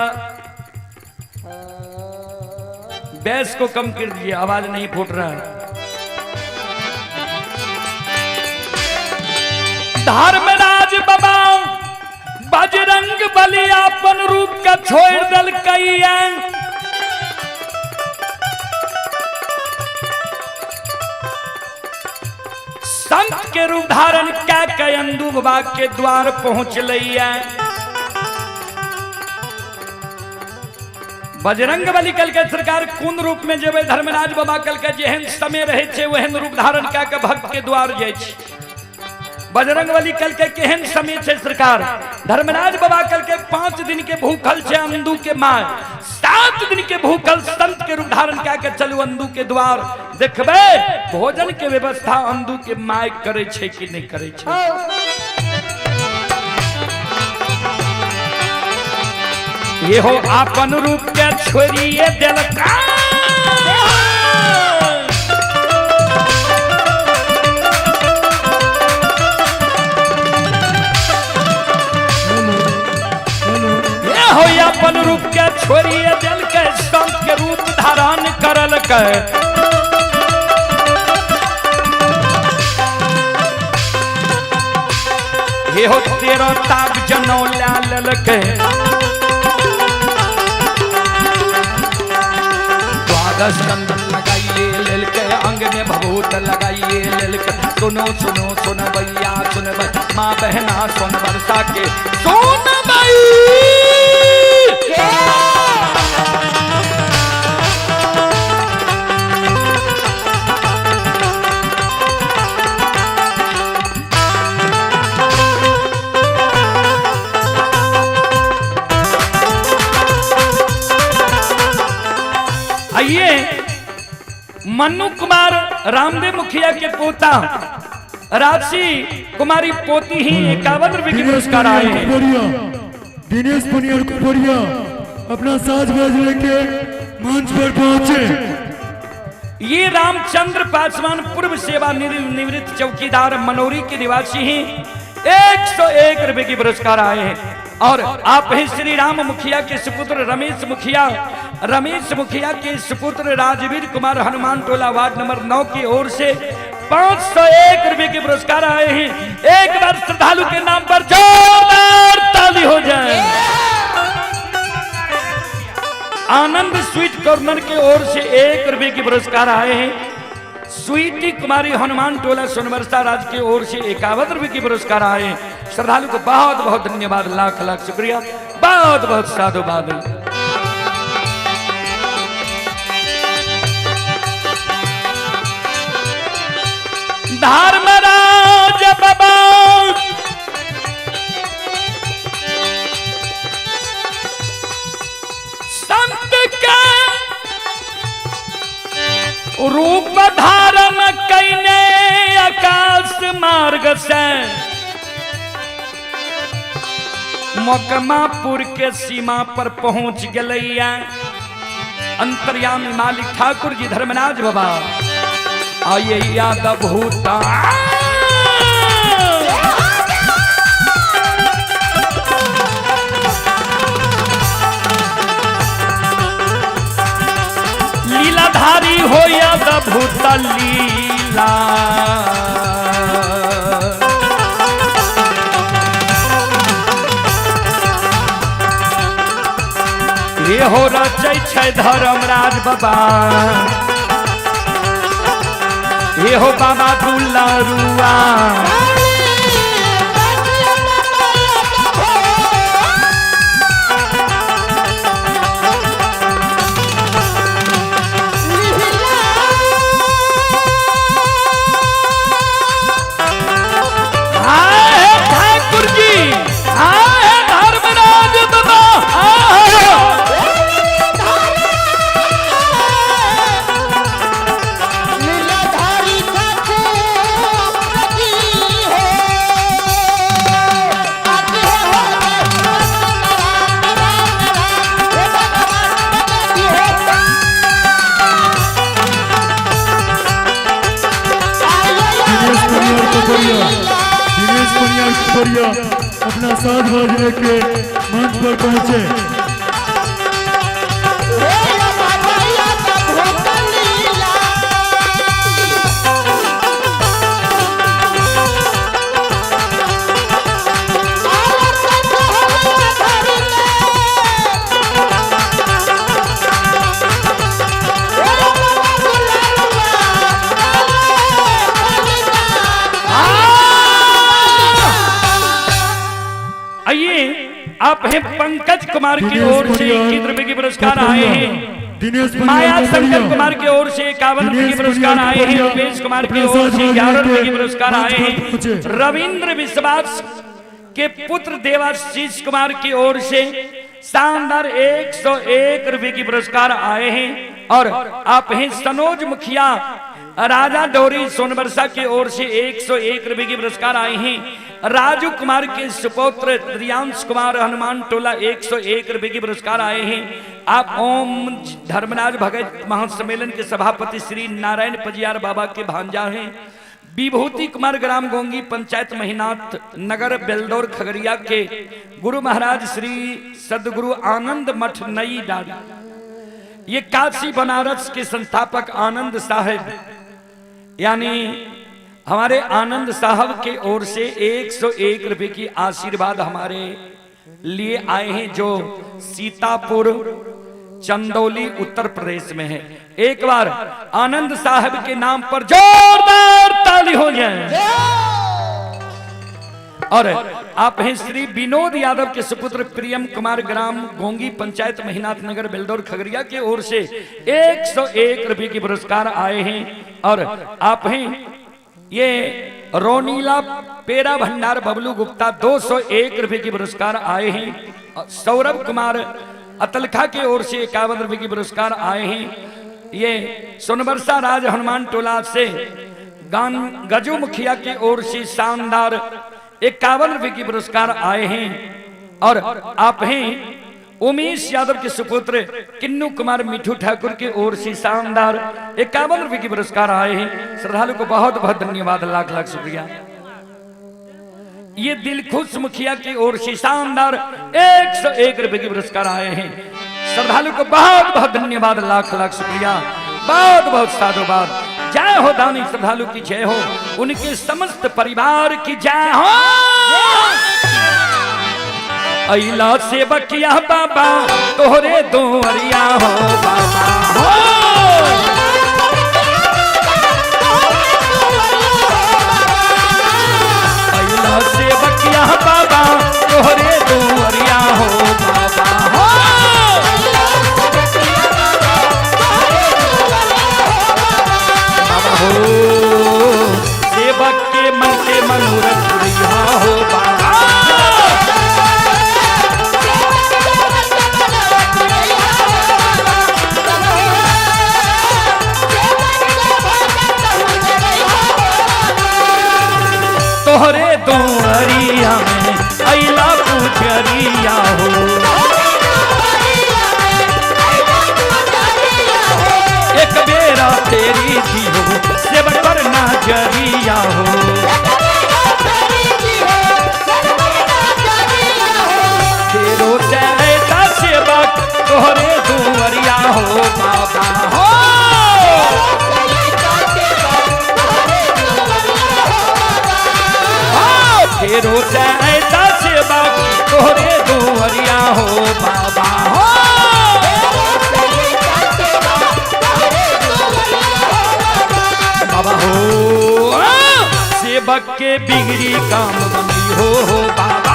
बेस को कम कर दीजिए, आवाज नहीं फूट रहा है। धर्मराज बाबा बजरंग बली अपन रूप का छोड़ दल कई संत के रूप धारण क्या कयंदू बाबा के द्वार पहुंच लिया। बजरंग बली कल के सरकार कौन रूप में जेबे धर्मराज बाबा कल के जेहन समय रहे छे वहन रूप धारण क्या के भक्त के द्वार जाय छे। बजरंग बली कल के केहन समय छे सरकार। धर्मराज बाबा कल के 5 दिन के भूखल छे अंधु के माय, 7 दिन के भूखल संत के रूप धारण क्या के चलू अंधु के द्वार देखबे भोजन के व्यवस्था अंधु के माय करे छे कि नहीं करे छे। ये हो आपन रूप के छोड़िए दिल का अपन रूप के छोड़िए दिल के संत के रूप धारण करल के। ये हो 13 ताक जनौ लाल के। द्वादश चंदन लगाइए लेल के, अंग में भभूत लगाइए लेल के। सुनो सुनो सुन भैया सुन माँ बहना सुन वर्षा के सुन भई। आइए मन्नू कुमार रामदेव मुखिया के पोता राशि कुमारी पोती ही 51 रुपए की पुरस्कार आए हैं। दिनेश पनियार कोपरिया अपना साज बाज लेके मंच पर पहुंचे। ये रामचंद्र पासवान पूर्व सेवा निवृत्त चौकीदार मनोरी के निवासी हैं। 101 रुपए की पुरस्कार आए हैं। और आप हैं श्री राम मुखिया के सुपुत्र रमेश मुखिया के सुपुत्र राजवीर कुमार हनुमान टोला वार्ड नंबर 9 की ओर से 501 रुपए के पुरस्कार आए हैं। एक बार श्रद्धालु के नाम पर जोरदार ताली हो जाए। आनंद स्वीट कॉर्नर की ओर से 1 रुपए के पुरस्कार आए हैं। स्वीटी कुमारी हनुमान टोला सोनवर्षा राज की ओर से 51 रुपए की पुरस्कार आए हैं। श्रद्धालु को बहुत बहुत धन्यवाद, लाख लाख शुक्रिया, बहुत बहुत साधुवाद। धर्मराज बाबा संत के रूप धारण कैने आकाश मार्ग से मकमापुर के सीमा पर पहुंच गलैया। अंतर्यामी मालिक ठाकुर जी धर्मराज बाबा आइए याद भूता। लीलाधारी हो याद भूता लीला। ये हो रचै छै धर्मराज बाबा, ये हो बाबा दुलारुआ। ठाकुर जी धर्मराज बाबा कोपरिया अपना साज बाज लेके मंच पर पहुंचे। आप हैं पंकज कुमार की ओर से 21 रुपए के पुरस्कार आए हैं। दिनेश माया शंकर कुमार की ओर से 51 रुपए के पुरस्कार आए हैं। रुपेश कुमार की ओर से 11 रुपए के पुरस्कार आए हैं। रविंद्र विश्वास के पुत्र देवाशीष कुमार की ओर से शानदार 101 रुपए की पुरस्कार आए हैं। और आप हैं सनोज मुखिया राजा डोरी सोनबरसा की ओर से 101 रुपए के पुरस्कार आए हैं। राजू कुमार के सुपुत्र रियांश कुमार हनुमान टोला 101 रुपए के पुरस्कार आए हैं। आप ओम धर्मराज भगत महासम्मेलन के सभापति श्री नारायण पजियार बाबा के भांजा हैं। विभूति कुमार ग्राम गोंगी पंचायत महिनाथ नगर बेलदौर खगड़िया के गुरु महाराज श्री सदगुरु आनंद मठ नई डाली। ये काशी बनारस के संस्थापक आनंद साहब यानी हमारे आनंद साहब के ओर से 101 रुपए की आशीर्वाद हमारे लिए आए हैं, जो सीतापुर चंदौली उत्तर प्रदेश में है। एक बार आनंद साहब के नाम पर जोरदार ताली हो जाए। और आप हैं श्री विनोद यादव के सुपुत्र प्रियम कुमार ग्राम गोंगी पंचायत महिनाथ नगर बेलदौर खगड़िया के ओर से 101 रुपए के पुरस्कार आए हैं। और आप हैं ये रोनीला पेरा भंडार बबलू गुप्ता 201 रुपए के पुरस्कार आए हैं। सौरभ कुमार अतलखा के ओर से 51 रुपए के पुरस्कार आए हैं। ये सोनबरसा राज हनुमान टोला से गजू मुखिया के ओर से शानदार 51 रुपए के पुरस्कार आए हैं। और आप हैं उमेश यादव के सुपुत्र किन्नू कुमार मिठू ठाकुर के ओर से शानदार 51 रुपए के पुरस्कार आए हैं। श्रद्धालु को बहुत बहुत धन्यवाद, लाख लाख शुक्रिया। ये दिल खुश मुखिया की ओर से शानदार 101 रुपए के पुरस्कार आए हैं। श्रद्धालु को बहुत बहुत धन्यवाद, लाख लाख शुक्रिया, बहुत बहुत साधुवाद। जय हो दानी श्रद्धालु की जय हो, उनके समस्त परिवार की जय हो। अइला से बकिया बाबा तोहरे दोहरिया हो बाबा हो। अइला से बकिया बाबा तोहरे दोहरिया हो बाबा हो। बाबा हो सेवक के मन के मनोरथ पूरा हो बाबा। तोहरे दोहरिया में अइला पुजरिया हो। एक बेरा तेरी थी हो सेवक पर नजरिया हो। तेरो जैसा सेवक तोहरे दोहरिया हो बाबा हो। तेरो ऐसा सेवक तोहरे दोहरिया हो बाबा हो। बाबा हो सेवक के बिगड़ी काम बनी हो बाबा।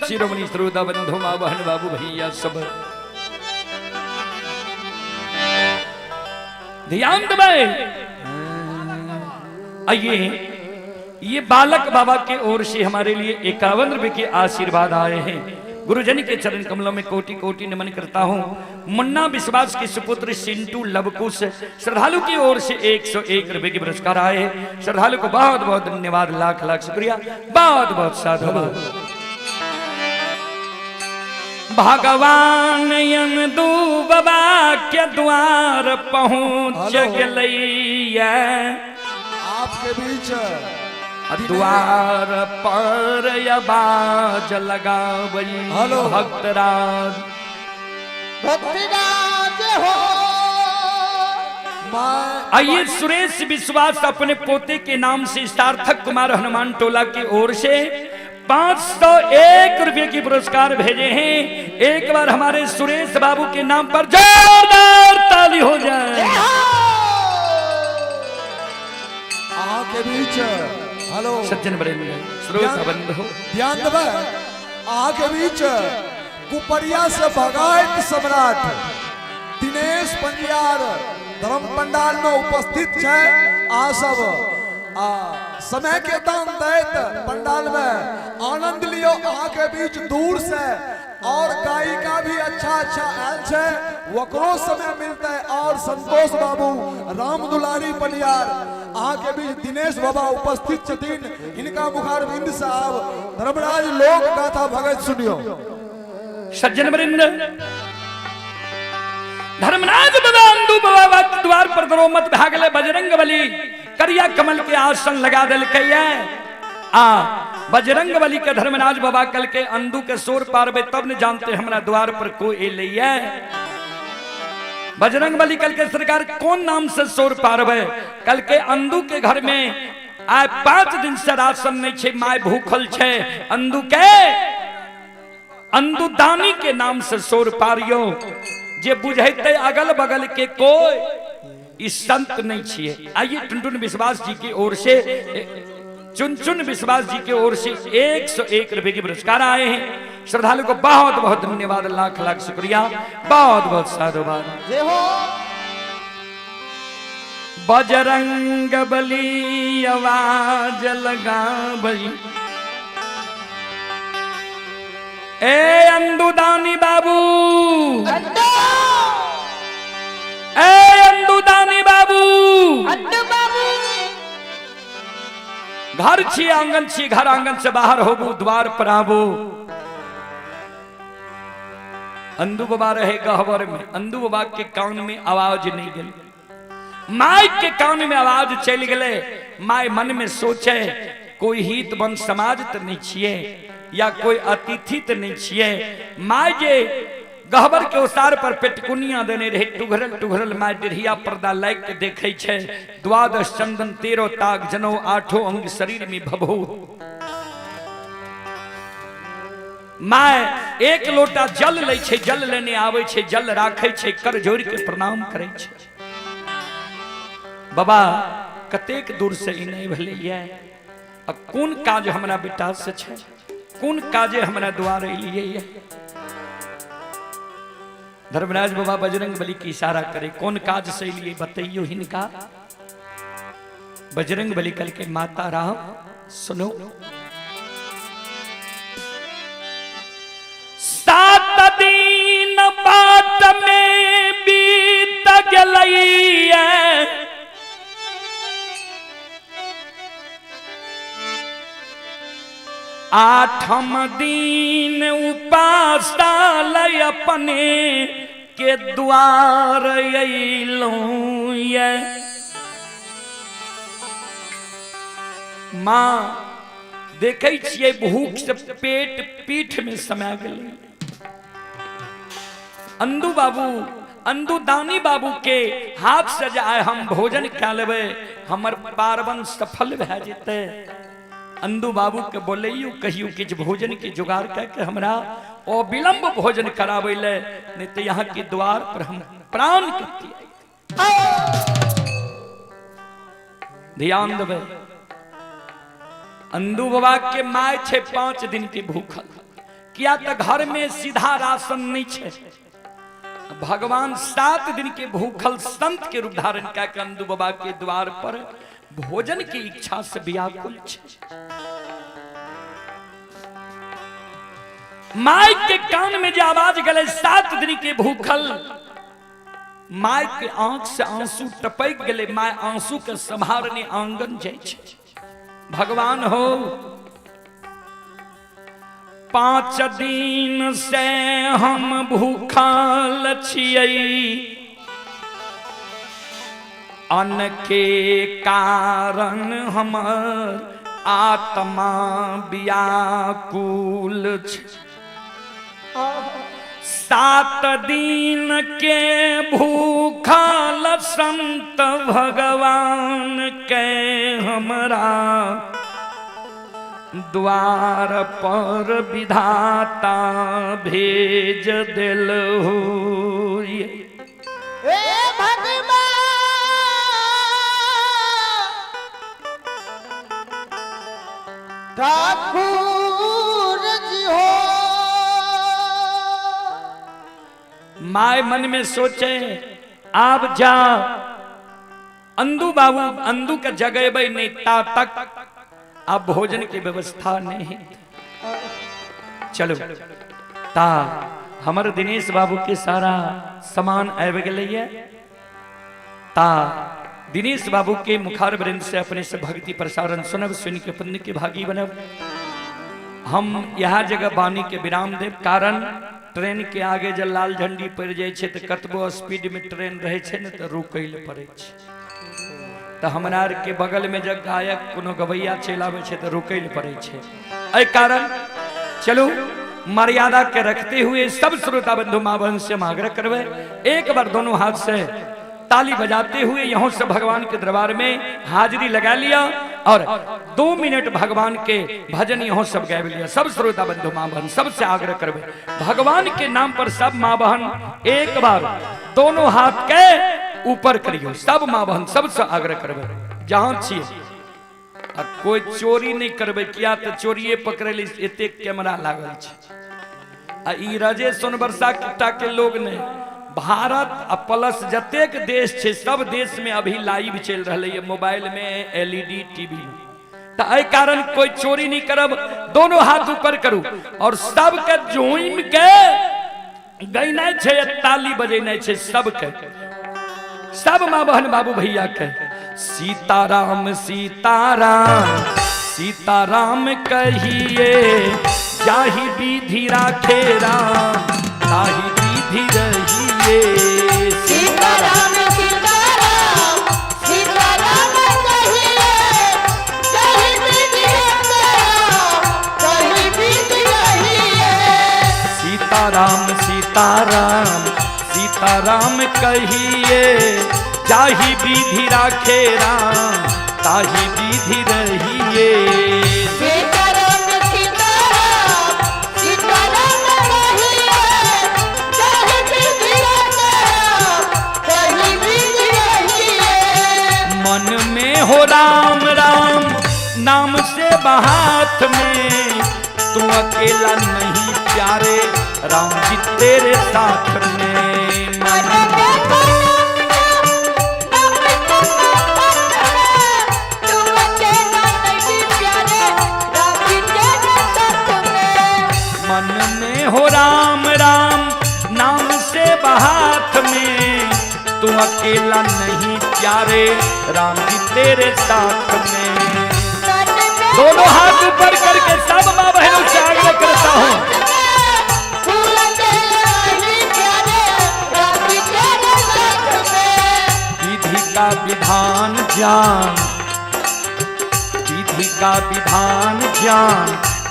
शिरोमणि श्रोता बंधु माँ बहन बाबू भैया सब ध्यान देवे। आइए, ये बालक बाबा के ओर से हमारे लिए 51 रुपए के आशीर्वाद आए हैं। गुरुजन के चरण कमलों में कोटि कोटि नमन करता हूँ। मुन्ना विश्वास के सुपुत्र सिंटू लवकुश श्रद्धालु की ओर से 101 रुपए के पुरस्कार आए। श्रद्धालु को बहुत बहुत धन्यवाद, लाख लाख शुक्रिया, बहुत बहुत साधुवाद। भगवान यंदू बाबा के द्वार पहुँच गए, आपके बीच द्वार पर आवाज लगावई भक्तराज। भक्तिराज हो। आइए, सुरेश विश्वास अपने पोते के नाम से सार्थक कुमार हनुमान टोला की ओर से 501 रुपए की पुरस्कार भेजे हैं। एक बार हमारे सुरेश बाबू के नाम पर जोरदार ताली हो जाए। आपके बीच हेलो सज्जन वरेंद्र श्रोता बंधु, ध्यान देवे। आगे बीच कुपरिया से भगायत सम्राट दिनेश पंडियार धर्म पंडाल में उपस्थित है। आ सब समय के दान दैत पंडाल में आनंद लियो। आगे बीच दूर से और गायिका भी अच्छा आयल है, वकरो समय मिलता है। और संतोष बाबू राम दुलारी पलियार आगे बीच दिनेश बाबा उपस्थित छथिन। इनका मुखारविंद साहब धर्मराज लोक गाथा भगत सुनियो। सज्जन वृंद, धर्मराज बाबा अंदू बाबा के द्वार पर दरो मत भागले बजरंग बली करिया कमल के आसन लगा दिल बजरंग बली के धर्मराज बाबा कल के अंदू के सोर पारबे तब न जानते हमारा द्वार पर कोई ले। बजरंग बली कल के सरकार कौन नाम से सोर पारबे? कल के अंदू के घर में आए 5 दिन से राशन नहीं छे, माय भूखल छे। अंदू के अंदू दानी के नाम से सोर पारियो। जे बुझेते अगल बगल के कोई इस संत नहीं छिए। आइए, टुनटुन विश्वास जी की ओर से चुन विश्वास जी की ओर से 101 रुपए के पुरस्कार आए हैं। श्रद्धालु को बहुत बहुत धन्यवाद, लाख लाख शुक्रिया, बहुत बहुत साधुवाद। बजरंग बली आवाज लगा बली, ए अंदुदानी बाबू, ए अंदुदानी बाबू, घर छी आंगन छी, घर आंगन से बाहर होबू, द्वार पर आबू। अंदू बाबा रहे गहवर में। अंदू बाबा के कान में आवाज नहीं गई, माई के कान में आवाज चल गए। माई मन में सोचे कोई हित बन समाज तो नहीं छिए या कोई अतिथि तो नहीं छिए। माई जे गहबर के उसार पर पेटकुनिया देने रहे, टुघरल टुघरल माय डिढ़िया पर्दा लाइक के देखे छे। 12 चंदन 13 ताग जनो 8 अंग शरीर में भभू। माय एक लोटा जल ले छे, जल लेने आवे छे, जल राखे छे, कर जोड़ के प्रणाम करे छे। बाबा कतेक दूर से ई नहीं भले ये, कौन काज हमरा बेटा से छे, कौन काजे हमरा द्वार लिए ये। धर्मराज बाबा बजरंग बली की इशारा करे, कौन काज से लिए बताइयो हिनका। बजरंग बली कल के माता राम सुनो। 7 दिन बाट में बीत गलैया, 8म दिन उपासा लय अपने के द्वार अइलूं ये। माँ देखे छिए भूख से पेट पीठ में समा गई। अंदू बाबू, अंदू दानी बाबू के हाथ से जाए हम भोजन खा लेबे, हमर पार्वन सफल भे जेते। अंदू बाबू के बोलियो कहियो कि भोजन के जुगाड़ करके हमरा अविलंब भोजन करावे ले, नहीं तो यहाँ के द्वार पर हम प्राण करती। ध्यान देवे, अंदू बाबा के माय छे 5 दिन के भूखल, किया तो घर में सीधा राशन नहीं छे। भगवान 7 दिन के भूखल संत के रूप धारण का कंदू बाबा के द्वार पर भोजन की इच्छा से व्याकुल छे। माई के कान में जो आवाज गले 7 दिन के भूखल, माई के आंख से आंसू टपक गले। माई आंसू के संभारने आंगन जाय छे। भगवान हो 5 दिन से हम भूखल छियै, अन्न के कारण हमर आत्मा व्याकुल छै। 7 दिन के भूखल संत भगवान के हमरा द्वार पर विधाता भेज दिल हो। ठाकुर जी हो। माय मन में सोचे आप जा अंदू बाबू अंदू का जगह नहीं ता तक अब भोजन की व्यवस्था नहीं। चलो ता हमारे दिनेश बाबू के सारा सामान आवे गए ता दिनेश बाबू के मुखार वृंद से अपने से भक्ति प्रसारण सुनब, सुन के पुण्य के भागी बनब। हम यह जगह बानी के विराम देव, कारण ट्रेन के आगे जब लाल झंडी पड़ जाए तो कतबो स्पीड में ट्रेन रहे छे न तो रुकैल पड़े छे। तो हमार के बगल में जब गायक कोनो गवैया चल आवे छे तो रुकैल पड़े छे। एहि कारण चलो मर्यादा के रखते हुए सब श्रोता बंधु मां बहन से आग्रह करवे, एक बार दोनों हाथ से ताली बजाते हुए यहाँ से भगवान के दरबार में हाजिरी लगा लिया और 2 मिनट भगवान के भजन यहाँ सब गा लिया। सब श्रोता बंधु मां बहन सबसे आग्रह करवे, भगवान के नाम पर सब मां बहन एक बार दोनों हाथ के ऊपर करियो। सब मां बहन सबसे आग्रह करवे, जहां छिए कोई चोरी नहीं करबे, किया तो चोरिये पकड़े एते कैमरा लागल छे। ई राजेश सोनबरसा किट्टा के लोग ने भारत आ प्लस जतेक देश छे सब देश में अभी लाइव चल रहा है मोबाइल में, एलईडी टीवी में। तो एहि कारण कोई चोरी नहीं करब, दोनों हाथ ऊपर करू और सबके जोइन के गईना छे, ताली बजेना छे सबके, सब मां बहन बाबू भैया के। सीताराम सीताराम सीताराम कहिए, जाहि विधि राखे राम ताहि विधि रहिए। सीताराम सीताराम सीताराम कहिए, जाहि विधि राम ताहि विधि रहिए। सीताराम सीताराम सीताराम कहिए, जाहि विधि राखे राम ताहि विधि रहिए। सीताराम सीताराम सीताराम कहिए, जाहि विधि राम ताहि विधि रहिए। मन में हो राम राम नाम से बहात में, तू अकेला नहीं प्यारे राम जी तेरे साथ में। मन मन में हो राम राम नाम से बहात में, तू अकेला नहीं प्यारे राम जी तेरे साथ में। दोनों हाथ ऊपर करके सब मां बहनों से आग्रह करता हूँ, विधि का विधान जान, विधि का विधान जान,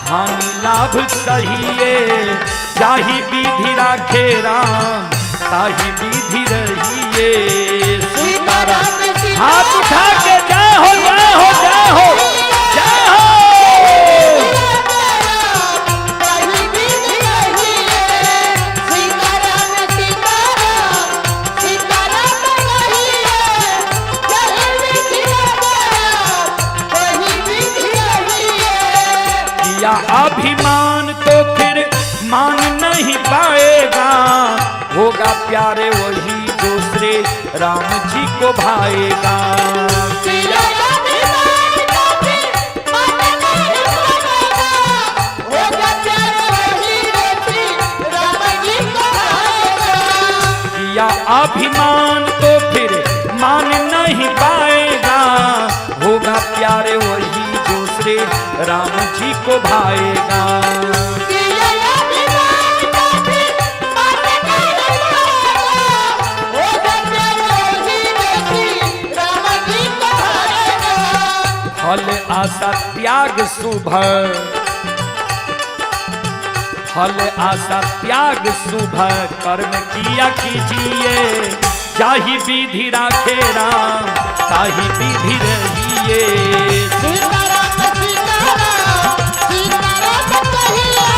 हानि लाभ सहिए, जाहि विधि राखे राम ताहि विधि रहिए। सीताराम हाथ उठा के जय हो जय हो जय हो जय हो। अभिमान तो फिर मान नहीं पाएगा, होगा प्यारे वही जो श्री राम जी को भाएगा। किया अभिमान तो फिर मन नहीं बनेगा, होगा प्यारे वही जो श्री राम जी को भाएगा। किया अभिमान तो फिर मान नहीं पाएगा, होगा प्यारे वही जो श्री राम जी को भाएगा। किया अभिमान तो फिर मन नहीं बनेगा, होगा प्यारे वही जो श्री राम जी को भाएगा। फल आशा त्याग शुभ, फल आशा त्याग शुभ कर्म किया कीजिए, जाहि विधि राखे राम ताहि विधि रहिए। सीताराम सीताराम सीताराम कहिए,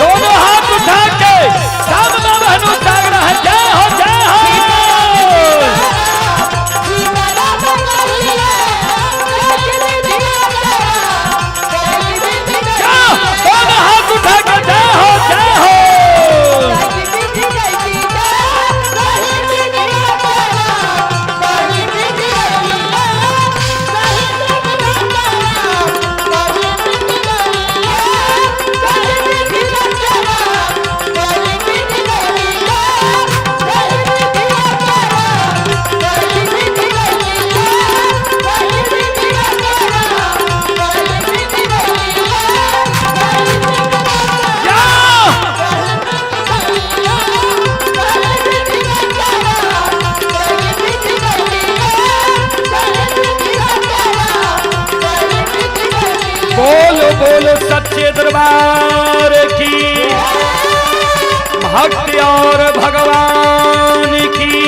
दोनों हाथ उठा के सामने बहनों जाग रहा है, जय हो जय हो। सीताराम कहिए, दोनों हाथ उठा के जय हो जय हो। बोलो बोलो सच्चे दरबार की, भक्ति और भगवान की,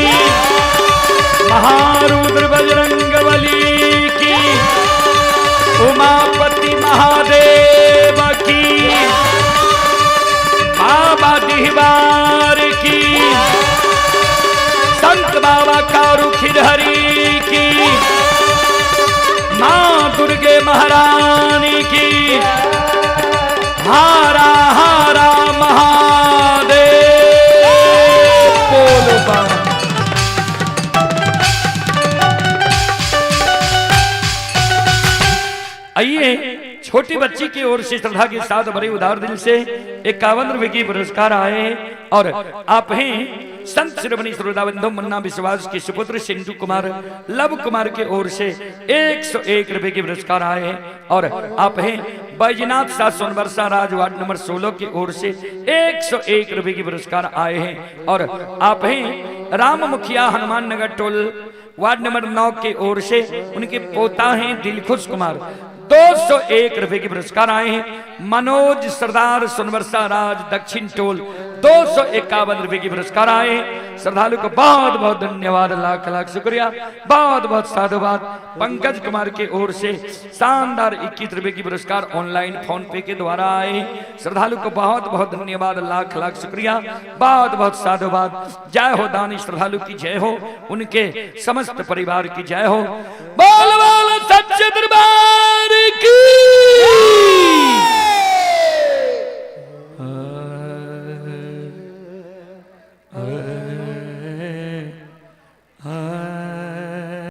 महारुद्र बजरंगबली की, उमापति महादेव की, बाबा डिहबार की, संत बाबा कारू खिरहरी की, माँ दुर्गे महारानी की, हारा हारा महादेव बोलो बम। आइए छोटी बच्ची की ओर से श्रद्धा के साथ बड़े उदार दिल से 51 रुपए की पुरस्कार आए हैं और आप हैं संत श्रीमणी श्रोताबंधु मुन्ना विश्वास के सुपुत्र सिंधु कुमार लव कुमार के ओर से 101 रुपए के पुरस्कार आए हैं और आप हैं बैजनाथ शाह सोनबरसा राज वार्ड नंबर 16 की ओर से 101 रुपए की पुरस्कार आए हैं और आप हैं राम मुखिया Hanuman Nagar toll ward number 9 की ओर से उनके पोता हैं दिलखुश कुमार 201 रुपए के पुरस्कार आए हैं। मनोज सरदार सोनबरसा राज दक्षिण टोल 251 रुपए के पुरस्कार आए हैं। श्रद्धालु को बहुत बहुत धन्यवाद, लाख लाख शुक्रिया, बहुत बहुत साधुवाद। पंकज कुमार के ओर से शानदार 21 रुपए की पुरस्कार ऑनलाइन फोन पे के द्वारा आए। श्रद्धालु को बहुत बहुत धन्यवाद, लाख लाख शुक्रिया, बहुत बहुत साधुवाद। जय हो दानी श्रद्धालु की जय हो, उनके समस्त परिवार की जय हो। बोलो